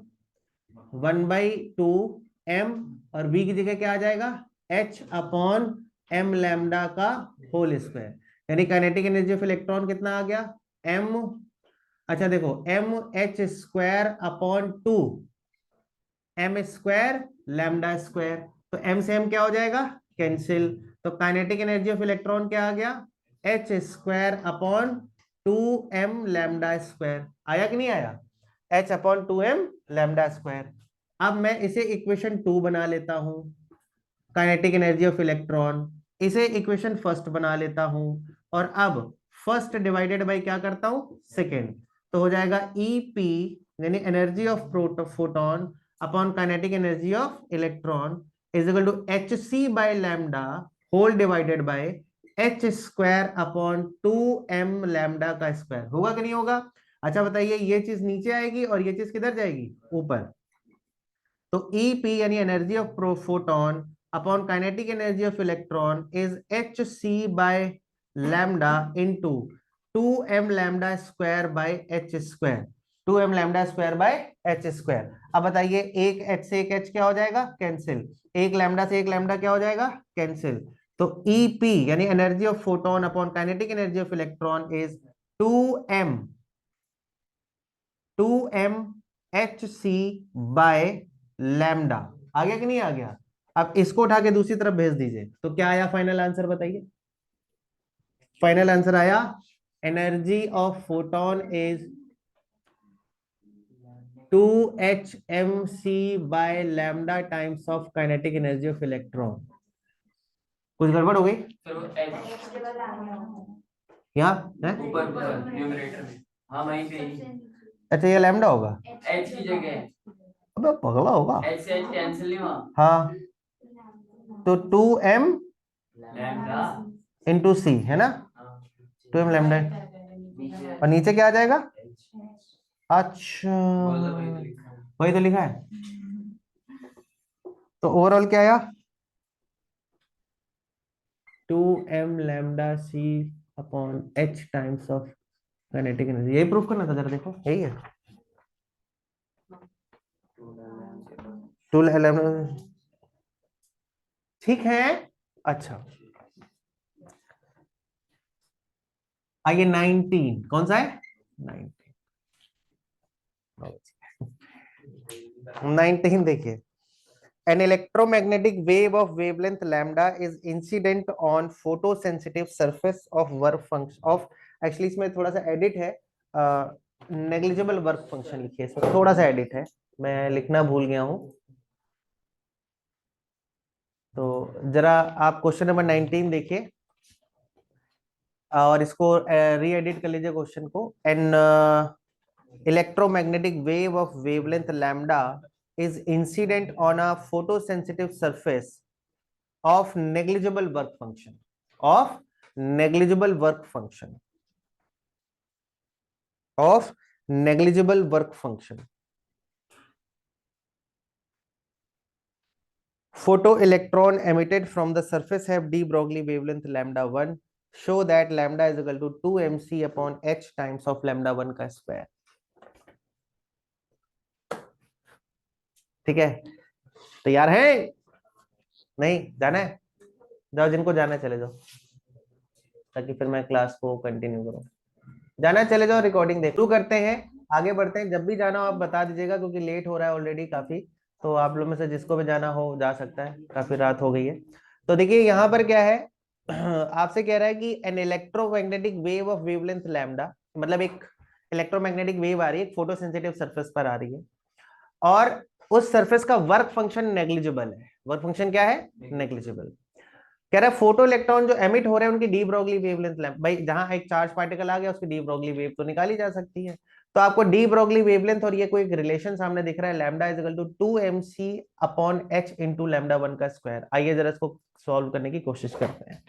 1/2 एम, और v की जगह क्या आ जाएगा, h अपॉन एम लैम्डा का होल स्क्वायर। यानी काइनेटिक एनर्जी ऑफ इलेक्ट्रॉन कितना आ गया, m, अच्छा देखो m h square upon 2 m square lambda square. तो m से m क्या हो जाएगा, कैंसिल। तो काइनेटिक एनर्जी ऑफ इलेक्ट्रॉन क्या आ गया, h square upon 2m lambda square. आया कि नहीं आया, h upon 2m lambda square. अब मैं इसे इक्वेशन 2 बना लेता हूं, काइनेटिक एनर्जी ऑफ इलेक्ट्रॉन, इसे इक्वेशन फर्स्ट बना लेता हूं, और अब फर्स्ट डिवाइडेड बाय क्या करता हूं, सेकेंड, तो हो जाएगा ईपी यानी energy of photon upon kinetic energy of electron is equal to H C by lambda whole divided by h square upon 2m lambda का स्क्वायर। होगा कि नहीं होगा? अच्छा बताइए, ये चीज नीचे आएगी और ये चीज किधर जाएगी, ऊपर। तो ईपी यानी energy of photon upon kinetic energy of electron is H C by lambda into 2m lambda square by h square, 2m lambda square by h square. अब बताइए, एक एच से एक एच क्या हो जाएगा, कैंसिल, एक लैम्डा से एक लैम्डा क्या हो जाएगा, कैंसिल। तो ईपी यानी energy of photon upon kinetic energy of electron is 2m H C by lambda. आ गया कि नहीं आ गया? अब इसको उठा के दूसरी तरफ भेज दीजिए, तो क्या आया फाइनल आंसर बताइए। फाइनल आंसर आया energy of photon is 2hmc by lambda times of kinetic energy of electron. कुछ गड़बड़ हो गई फिर वो यहाँ है? ऊपर न्यूमरेटर में, हाँ वहीं पे ही अच्छा, ये लैम्डा होगा, एच की जगह अबे पगला होगा। एच से एच कैंसिल नहीं हुआ, हाँ, तो 2m लैम्डा इंटू सी है ना, 2m लैम्डा, नीचे और नीचे क्या आ जाएगा? अच्छा, वही तो लिखा है। वही तो लिखा है। तो ओवरऑल क्या आया, 2m lambda c upon h times of kinetic energy. यही प्रूफ करना था, जरा देखो यही है, 2 लैम्डा, ठीक है। अच्छा, आइए 19, कौन सा है 19 देखिए, an electromagnetic wave of wavelength lambda is incident on photosensitive surface of work function of, actually इसमें थोड़ा सा एडिट है, नेग्लिजिबल वर्क फंक्शन लिखिए, इसमें थोड़ा सा एडिट है, मैं लिखना भूल गया हूं। तो जरा आप क्वेश्चन नंबर 19 देखिए और इसको री एडिट कर लीजिए क्वेश्चन को। An electromagnetic wave of wavelength lambda is incident on a photosensitive surface of negligible work function, of negligible work function, of negligible work function. Photoelectron emitted from the surface have de Broglie wavelength lambda 1. Show that lambda is equal to 2mc upon h times of lambda 1 का square. ठीक है, तैयार है? नहीं जाना है? जाओ, जिनको जाना है चले जाओ, ताकि फिर मैं क्लास को कंटिन्यू करूं। जाना है चले जाओ, रिकॉर्डिंग देख शुरू करते हैं, आगे बढ़ते हैं। जब भी जाना हो आप बता दीजिएगा, क्योंकि लेट हो रहा है ऑलरेडी काफी, तो आप लोग में से जिसको भी जाना हो जा सकता है, काफी रात हो गई है। तो देखिए यहाँ पर क्या है, आपसे कह रहा है कि an electromagnetic wave of wavelength lambda, मतलब एक इलेक्ट्रोमैग्नेटिक वेव आ रही है, फोटोसेंसिटिव सरफेस पर आ रही है, और उस सरफेस का वर्क फंक्शन नेग्लिजिबल है। वर्क फंक्शन क्या है, नेग्लिजिबल। कह रहा है फोटो इलेक्ट्रॉन जो एमिट हो रहे हैं उनकी डी ब्रोगली वेवलेंथ लैम्डा, भाई जहां एक चार्ज पार्टिकल आ गया उसकी डी ब्रोगली वेव तो निकाली जा सकती है। तो आपको डी ब्रोगली वेवलेंथ और ये कोई एक रिलेशन सामने दिख रहा है, lambda is equal to 2mc upon h into lambda 1 का स्क्वायर। आइए जरा इसको सॉल्व करने की कोशिश करते हैं।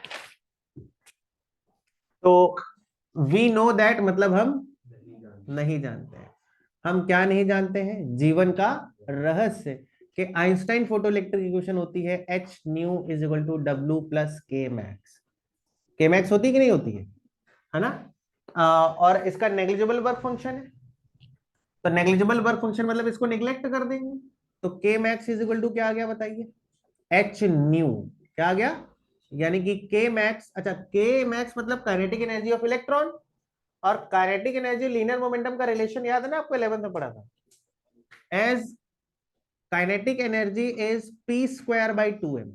तो वी नो दैट, मतलब हम नहीं जानते हैं। हम क्या नहीं जानते हैं, जीवन का रहस्य, कि आइंस्टाइन फोटोइलेक्ट्रिक इक्वेशन होती है H nu is equal to W plus के मैक्स। के मैक्स होती कि नहीं होती है ना? और इसका नेग्लिजिबल वर्क फंक्शन है, तो नेग्लिजिबल वर्क फंक्शन मतलब इसको निग्लेक्ट कर देंगे, तो के मैक्स इज इक्वल टू क्या आ गया बताइए, एच न्यू। क्या आ गया, यानी कि के मैक्स, अच्छा के मैक्स मतलब काइनेटिक एनर्जी ऑफ इलेक्ट्रॉन, और काइनेटिक एनर्जी लीनियर मोमेंटम का रिलेशन याद है ना आपको, 11th में पढ़ा था, as kinetic energy is p square by 2m।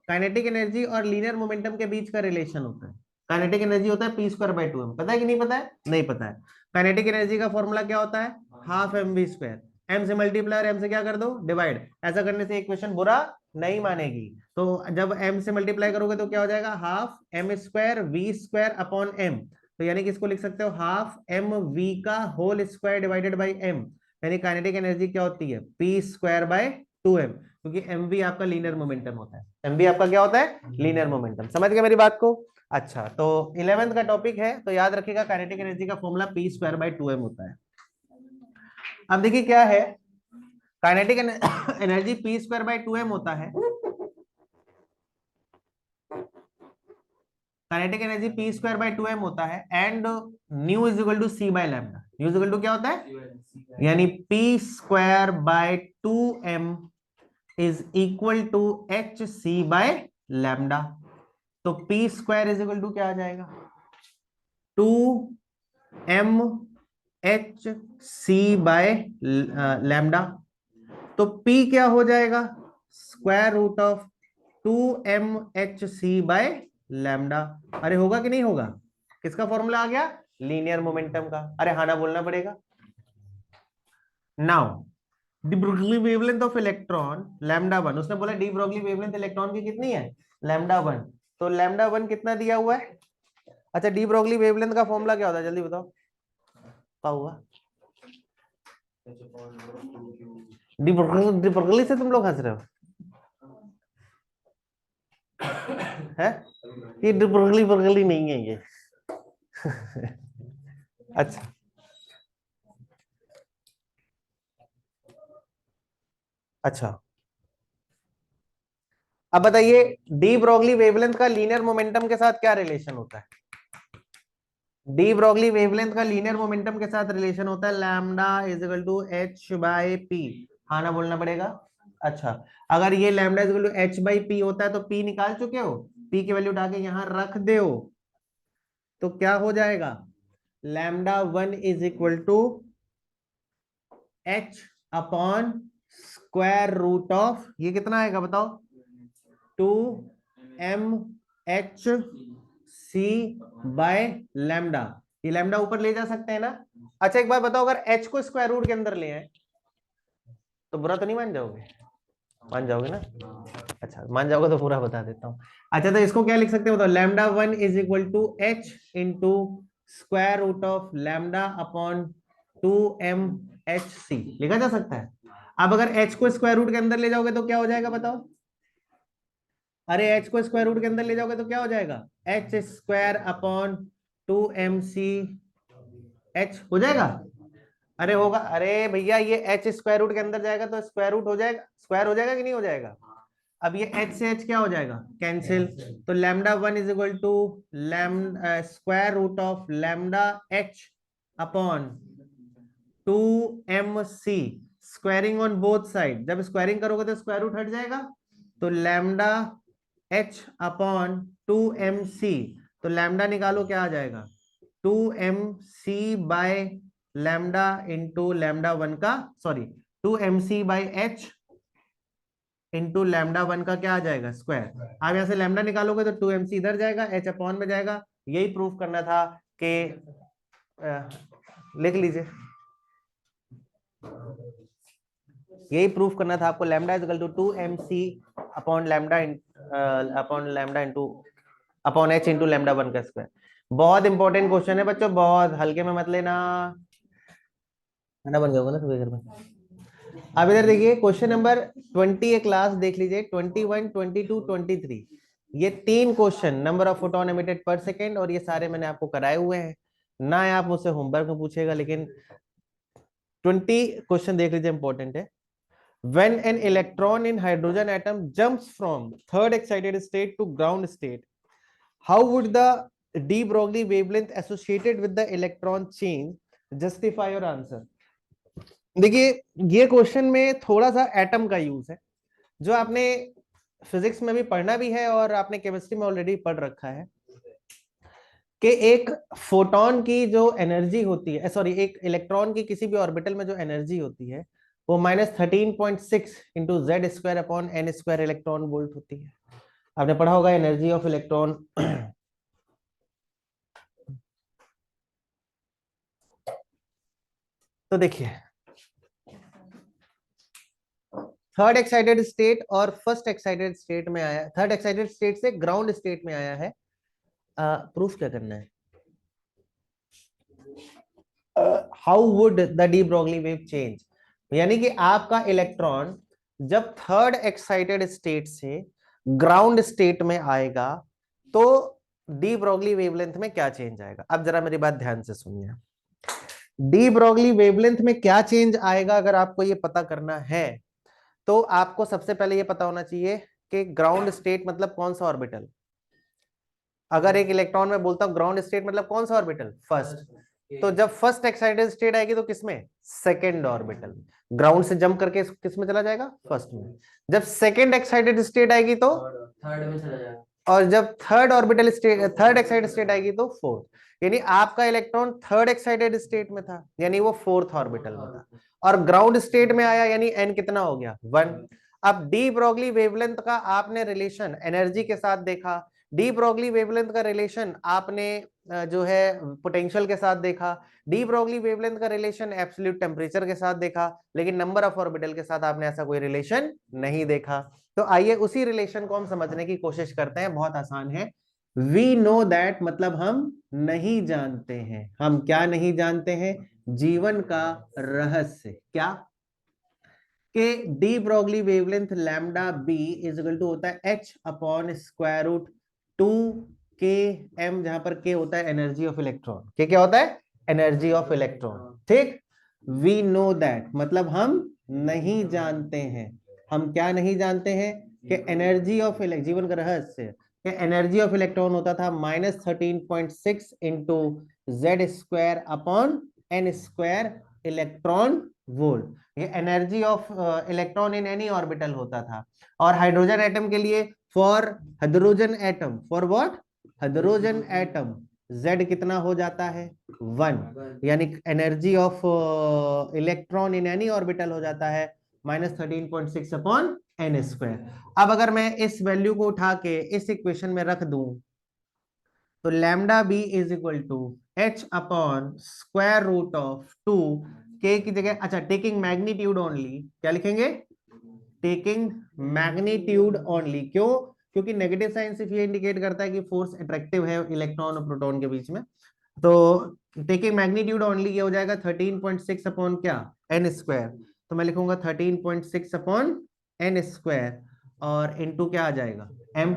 Kinetic energy और लीनियर मोमेंटम के बीच का रिलेशन होता है, काइनेटिक एनर्जी होता है पी स्क्वायर बाई 2m। पता है कि नहीं पता है? नहीं पता है। काइनेटिक एनर्जी का फॉर्मूला क्या होता है, हाफ mv स्क्वायर। m से मल्टीप्लाई और m से क्या कर दो, डिवाइड। ऐसा करने से इक्वेशन बुरा नहीं मानेगी। तो जब m से मल्टीप्लाई करोगे तो क्या हो जाएगा, half m square v square upon m। तो यानी कि इसको लिख सकते हो हाफ m v का whole square divided by m। यानी काइनेटिक एनर्जी क्या होती है, p स्क्वायर बाय 2m, क्योंकि mv आपका लीनियर मोमेंटम होता है। mv आपका क्या होता है, लीनियर मोमेंटम। समझ गए मेरी बात को। अच्छा, तो 11th का टॉपिक है, तो याद रखिएगा काइनेटिक एनर्जी का formula p square by 2m होता है। अब देखिए क्या है, kinetic energy p square by 2m होता है। Kinetic energy p square by 2m होता है, and nu is equal to c by lambda. Nu is equal to क्या होता है, यानी p square by 2m is equal to H C by lambda. तो p square is equal to क्या आ जाएगा, 2m H C by lambda. तो p क्या हो जाएगा, square root of 2m H C by lambda. अरे होगा कि नहीं होगा, किसका फॉर्मूला आ गया, लीनियर मोमेंटम का। अरे हाँ ना बोलना पड़ेगा। Now de Broglie wavelength of electron lambda 1, उसने बोला डी ब्रोगली वेवलेंथ इलेक्ट्रॉन की कितनी है, लैम्डा 1। तो लैम्डा 1 कितना दिया हुआ है। अच्छा, डी ब्रोगली वेवलेंथ का फॉर्मूला क्या होता है, जल्दी बताओ क्या हुआ। डी ब्रोगली से तुम लोग हंस रहे हो है, ये डी ब्रोगली नहीं है ये। अच्छा, अच्छा, अब बताइए डी ब्रोगली वेवलेंथ का लीनियर मोमेंटम के साथ क्या रिलेशन होता है। डी ब्रोगली वेवलेंथ का लीनियर मोमेंटम के साथ रिलेशन होता है lambda is equal to h by p. हाँ ना बोलना पड़ेगा। अच्छा, अगर ये lambda is equal to h by p होता है तो पी निकाल चुके हो, पी की वैल्यू उठा के यहां रख दो, तो क्या हो जाएगा, lambda 1 is equal to H upon square root of, ये कितना आएगा बताओ, 2m H C by lambda. ये लैम्डा ऊपर ले जा सकते हैं ना। अच्छा एक बार बताओ, अगर h को स्क्वायर रूट के अंदर ले आए तो बुरा तो नहीं मान जाओगे, मान जाओगे ना। अच्छा मान जाओगे तो पूरा बता देता हूँ। अच्छा तो इसको क्या लिख सकते हो, बताओ, lambda 1 is equal to h into square root of lambda upon 2m H c लिखा जा सकता है। अब अगर h को स्क्वायर रूट के अंदर ले जाओगे तो क्या हो जाएगा बताओ, अरे h को स्क्वायर रूट के अंदर ले जाओगे तो क्या हो जाएगा, H square upon 2mc h हो जाएगा। अरे होगा, अरे भैया ये h स्क्वायर रूट के अंदर जाएगा तो स्क्वायर रूट हो जाएगा, स्क्वायर हो जाएगा कि नहीं हो जाएगा। अब ये h से h क्या हो जाएगा, कैंसिल। तो lambda 1 is equal to lambda square root of lambda h upon 2mc, squaring on both side, जब स्क्वायरिंग करोगे तो स्क्वायर रूट हट जाएगा। तो लैम्डा h अपॉन 2mc, तो लैम्डा निकालो क्या आ जाएगा, 2mc bye lambda into lambda 1 का, sorry 2mc by h into lambda 1 का क्या आ जाएगा, स्क्वायर। आप यहां से लैम्डा निकालोगे तो 2mc इधर जाएगा, h अपॉन में जाएगा। यही प्रूफ करना था कि लिख लीजिए, यही प्रूफ करना था आपको, lambda is equal to 2mc upon lambda upon lambda into upon h into lambda 1 का स्क्वायर। बहुत इंपॉर्टेंट क्वेश्चन है बच्चों, बहुत हल्के में मत लेना, खाना बन जाओगे ना सुबह घर में। अब इधर देखिए क्वेश्चन नंबर 20 एक क्लास देख लीजिए, 21, 22, 23, ये 3 question number of photon emitted पर सेकेंड, और ये सारे मैंने आपको कराए हुए हैं ना, आप मुझसे होमवर्क में पूछेगा, लेकिन 20 क्वेश्चन देख लीजिए, इंपॉर्टेंट है। When an electron in hydrogen atom jumps from third excited state to ground state, how would the de Broglie wavelength associated with the electron change? Justify your answer. देखिए ये question में थोड़ा सा atom का use है, जो आपने physics में भी पढ़ना भी है और आपने केमिस्ट्री में ऑलरेडी पढ़ रखा है, कि एक फोटोन की जो एनर्जी होती है, सॉरी एक इलेक्ट्रॉन की किसी भी ऑर्बिटल में जो एनर्जी होती है वो -13.6 into Z square upon N square electron volt होती है। आपने पढ़ा होगा एनर्जी ऑफ इलेक्ट्रॉन। तो देखिए थर्ड एक्साइटेड स्टेट और फर्स्ट एक्साइटेड स्टेट में आया, थर्ड एक्साइटेड स्टेट से ग्राउंड स्टेट में आया है, प्रूफ क्या करना है? How would the de Broglie wave change, यानी कि आपका इलेक्ट्रॉन जब थर्ड एक्साइटेड स्टेट से ग्राउंड स्टेट में आएगा तो डी ब्रोगली वेवलेंथ में क्या चेंज आएगा? अब जरा मेरी बात ध्यान से सुनिए, डी ब्रोगली वेवलेंथ में क्या चेंज आएगा अगर आपको ये पता करना है तो आपको सबसे पहले ये पता होना चाहिए कि ग्राउंड स्टेट मतलब कौन सा ऑर्बिटल। अगर एक इलेक्ट्रॉन में बोलता हूं ग्राउंड स्टेट मतलब कौन सा ऑर्बिटल? फर्स्ट। तो जब फर्स्ट एक्साइटेड स्टेट आएगी तो किसमें? Second orbital. ग्राउंड से जंप करके किस में चला जाएगा? फर्स्ट में। जब सेकंड एक्साइटेड स्टेट आएगी तो थर्ड में चला जाएगा, और जब third orbital state, third excited state आएगी तो फोर्थ। यानी आपका इलेक्ट्रॉन थर्ड एक्साइटेड स्टेट में था, यानी वो फोर्थ ऑर्बिटल में था, और ग्राउंड स्टेट में आया, यानी एन कितना हो गया? 1। अब डी ब्रोगली वेवलेंथ का आपने रिलेशन एनर्जी के साथ देखा, डी ब्रोगली वेवलेंथ का रिलेशन आपने जो है पोटेंशियल के साथ देखा, डी ब्रोगली वेवलेंथ का रिलेशन एब्सोल्यूट टेम्परेचर के साथ देखा, लेकिन नंबर ऑफ ऑर्बिटल के साथ आपने ऐसा कोई रिलेशन नहीं देखा। तो आइए उसी रिलेशन को हम समझने की कोशिश करते हैं, बहुत आसान है। वी नो दैट मतलब हम नहीं जानते हैं, हम क्या नहीं जानते हैं? जीवन का रहस्य। क्या? कि de Broglie wavelength lambda B is equal to होता है h अपॉन स्क्वायर रूट 2 के m, जहां पर k होता है एनर्जी ऑफ इलेक्ट्रॉन। के क्या होता है? Energy of electron. ठीक, वी नो दैट मतलब हम नहीं जानते हैं। हम क्या नहीं जानते हैं? कि एनर्जी ऑफ जीवन का रहस्य कि एनर्जी ऑफ इलेक्ट्रॉन होता था -13.6 into Z square upon N square electron volt. ये energy of electron in any orbital होता था। और हाइड्रोजन एटम के लिए for hydrogen atom, for what? Hydrogen atom Z कितना हो जाता है? 1। यानी energy of electron in any orbital हो जाता है -13.6 अपॉन एन स्क्वायर। अब अगर मैं इस वैल्यू को उठा के इस इक्वेशन में रख दूं तो lambda B is equal to h upon square root of 2 k की जगह, अच्छा टेकिंग मैग्नीट्यूड ओनली, क्या लिखेंगे? Taking magnitude only. क्यों? क्योंकि नेगेटिव साइन सिर्फ ये इंडिकेट करता है कि फोर्स अट्रैक्टिव है इलेक्ट्रॉन और प्रोटॉन के बीच में। तो टेकिंग मैग्नीट्यूड ओनली ये हो जाएगा 13.6 अपॉन क्या? N square. तो मैं लिखूंगा 13.6 अपॉन एन स्क्वायर और इनटू क्या आ जाएगा? m।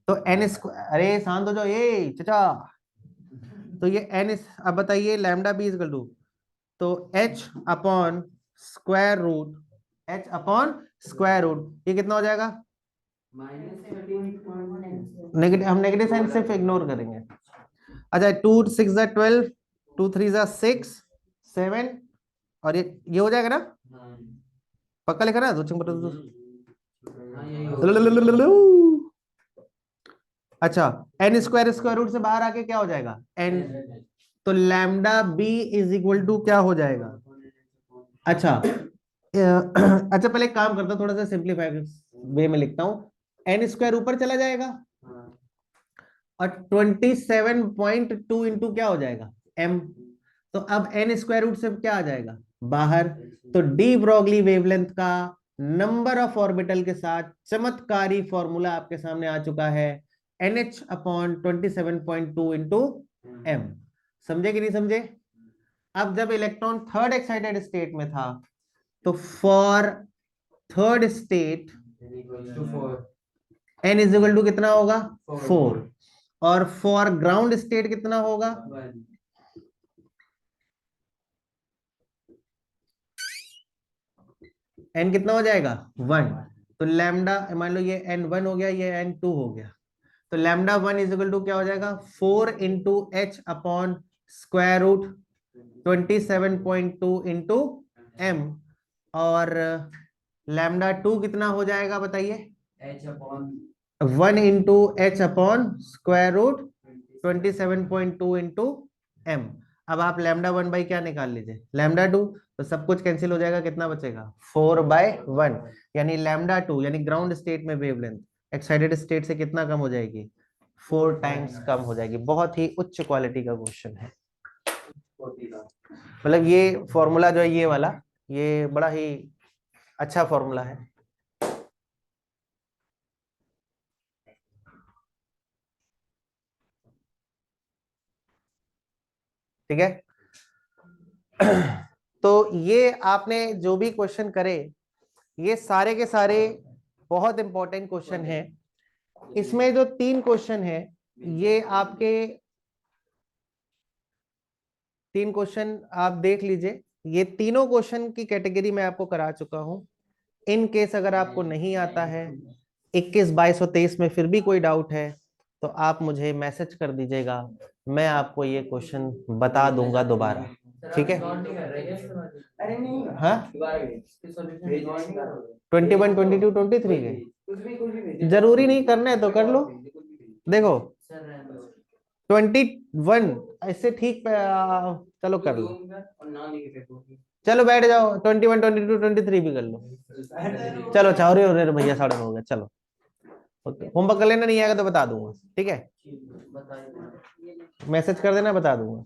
तो एन स्क्वायर, अरे शांत हो जाओ ये चचा। तो ये एन, अब बताइए lambda B is equal to, तो h upon square root, h upon square root, ये कितना हो जाएगा? नेगेटिव, हम नेगेटिव साइन सिर्फ इग्नोर करेंगे। अच्छा 2 6 12, 2 3 6 7, और ये हो जाएगा ना? पक्का लिखा ना? दो चिंग अच्छा एन स्क्वायर स्क्वायर रूट से बाहर आके क्या हो जाएगा? एन। तो lambda B is equal to क्या हो जाएगा? अच्छा अच्छा पहले एक काम करता हूं, थोड़ा सा सिंप्लीफाइड वे में लिखता हूं। एन स्क्वायर ऊपर चला जाएगा और 27.2 इंटू क्या हो जाएगा? m। तो अब एन स्क्वायर रूट से क्या आ जाएगा? बाहर। तो डी ब्रोगली वेवलेंथ का नंबर ऑफ ऑर्बिटल के साथ चमत्कारी फॉर्मूला आपके सामने आ चुका है, NH अपॉन 27.2 इंटू m। समझे कि नहीं समझे? अब जब इलेक्ट्रॉन थर्ड एक्साइटेड स्टेट में था तो for third state n is equal to कितना होगा? 4। और फॉर ग्राउंड स्टेट कितना होगा? n कितना हो जाएगा? 1। तो लैम्डा, मान लो ये n1 हो गया, ये n2 हो गया, तो लैम्डा 1 इज इक्वल टू क्या हो जाएगा? 4 into h upon square root 27.2 into m। और लैम्डा 2 कितना हो जाएगा बताइए? 1 into h upon square root 27.2 into m। अब आप लैम्डा 1 बाई क्या निकाल लीजिए? लैम्डा 2। तो सब कुछ कैंसिल हो जाएगा, कितना बचेगा? 4/1। यानी लैम्डा 2 यानी ग्राउंड स्टेट में वेवलेंथ एक्साइटेड स्टेट से कितना कम हो जाएगी? 4 टाइम्स कम हो जाएगी। बहुत ही उच्च क्वालिटी का क्वेश्चन है। मतलब ये फॉर्मूला जो है ये वाला, ये बड़ा ही अच्छा फॉर्मूला है। ठीक है। तो ये आपने जो भी क्वेश्चन करे, ये सारे के सारे बहुत इंपॉर्टेंट क्वेश्चन हैं। इसमें जो 3 क्वेश्चन है, ये आपके 3 क्वेश्चन आप देख लीजिए। ये तीनों क्वेश्चन की कैटेगरी मैं आपको करा चुका हूं। इन केस अगर आपको नहीं आता है, 21, 22 और 23 में फिर भी कोई डाउट है, तो आप मुझे मैसेज कर दीजिएगा, मैं आपको ये क्वेश्चन बता दूंगा दोबारा। ठीक है। हाँ, 21, 22, 23 के जरूरी नहीं करना है तो कर लो। देखो 21 इससे ठीक चलो कर लो, चलो बैठ जाओ। 21, 22, 23 भी कर लो। चलो चाहो रे भैया, 9:30 हो गया, चलो ओके। होमवर्क कर लेना, नहीं आएगा तो बता दूंगा, ठीक है। मैसेज कर देना, बता दूंगा।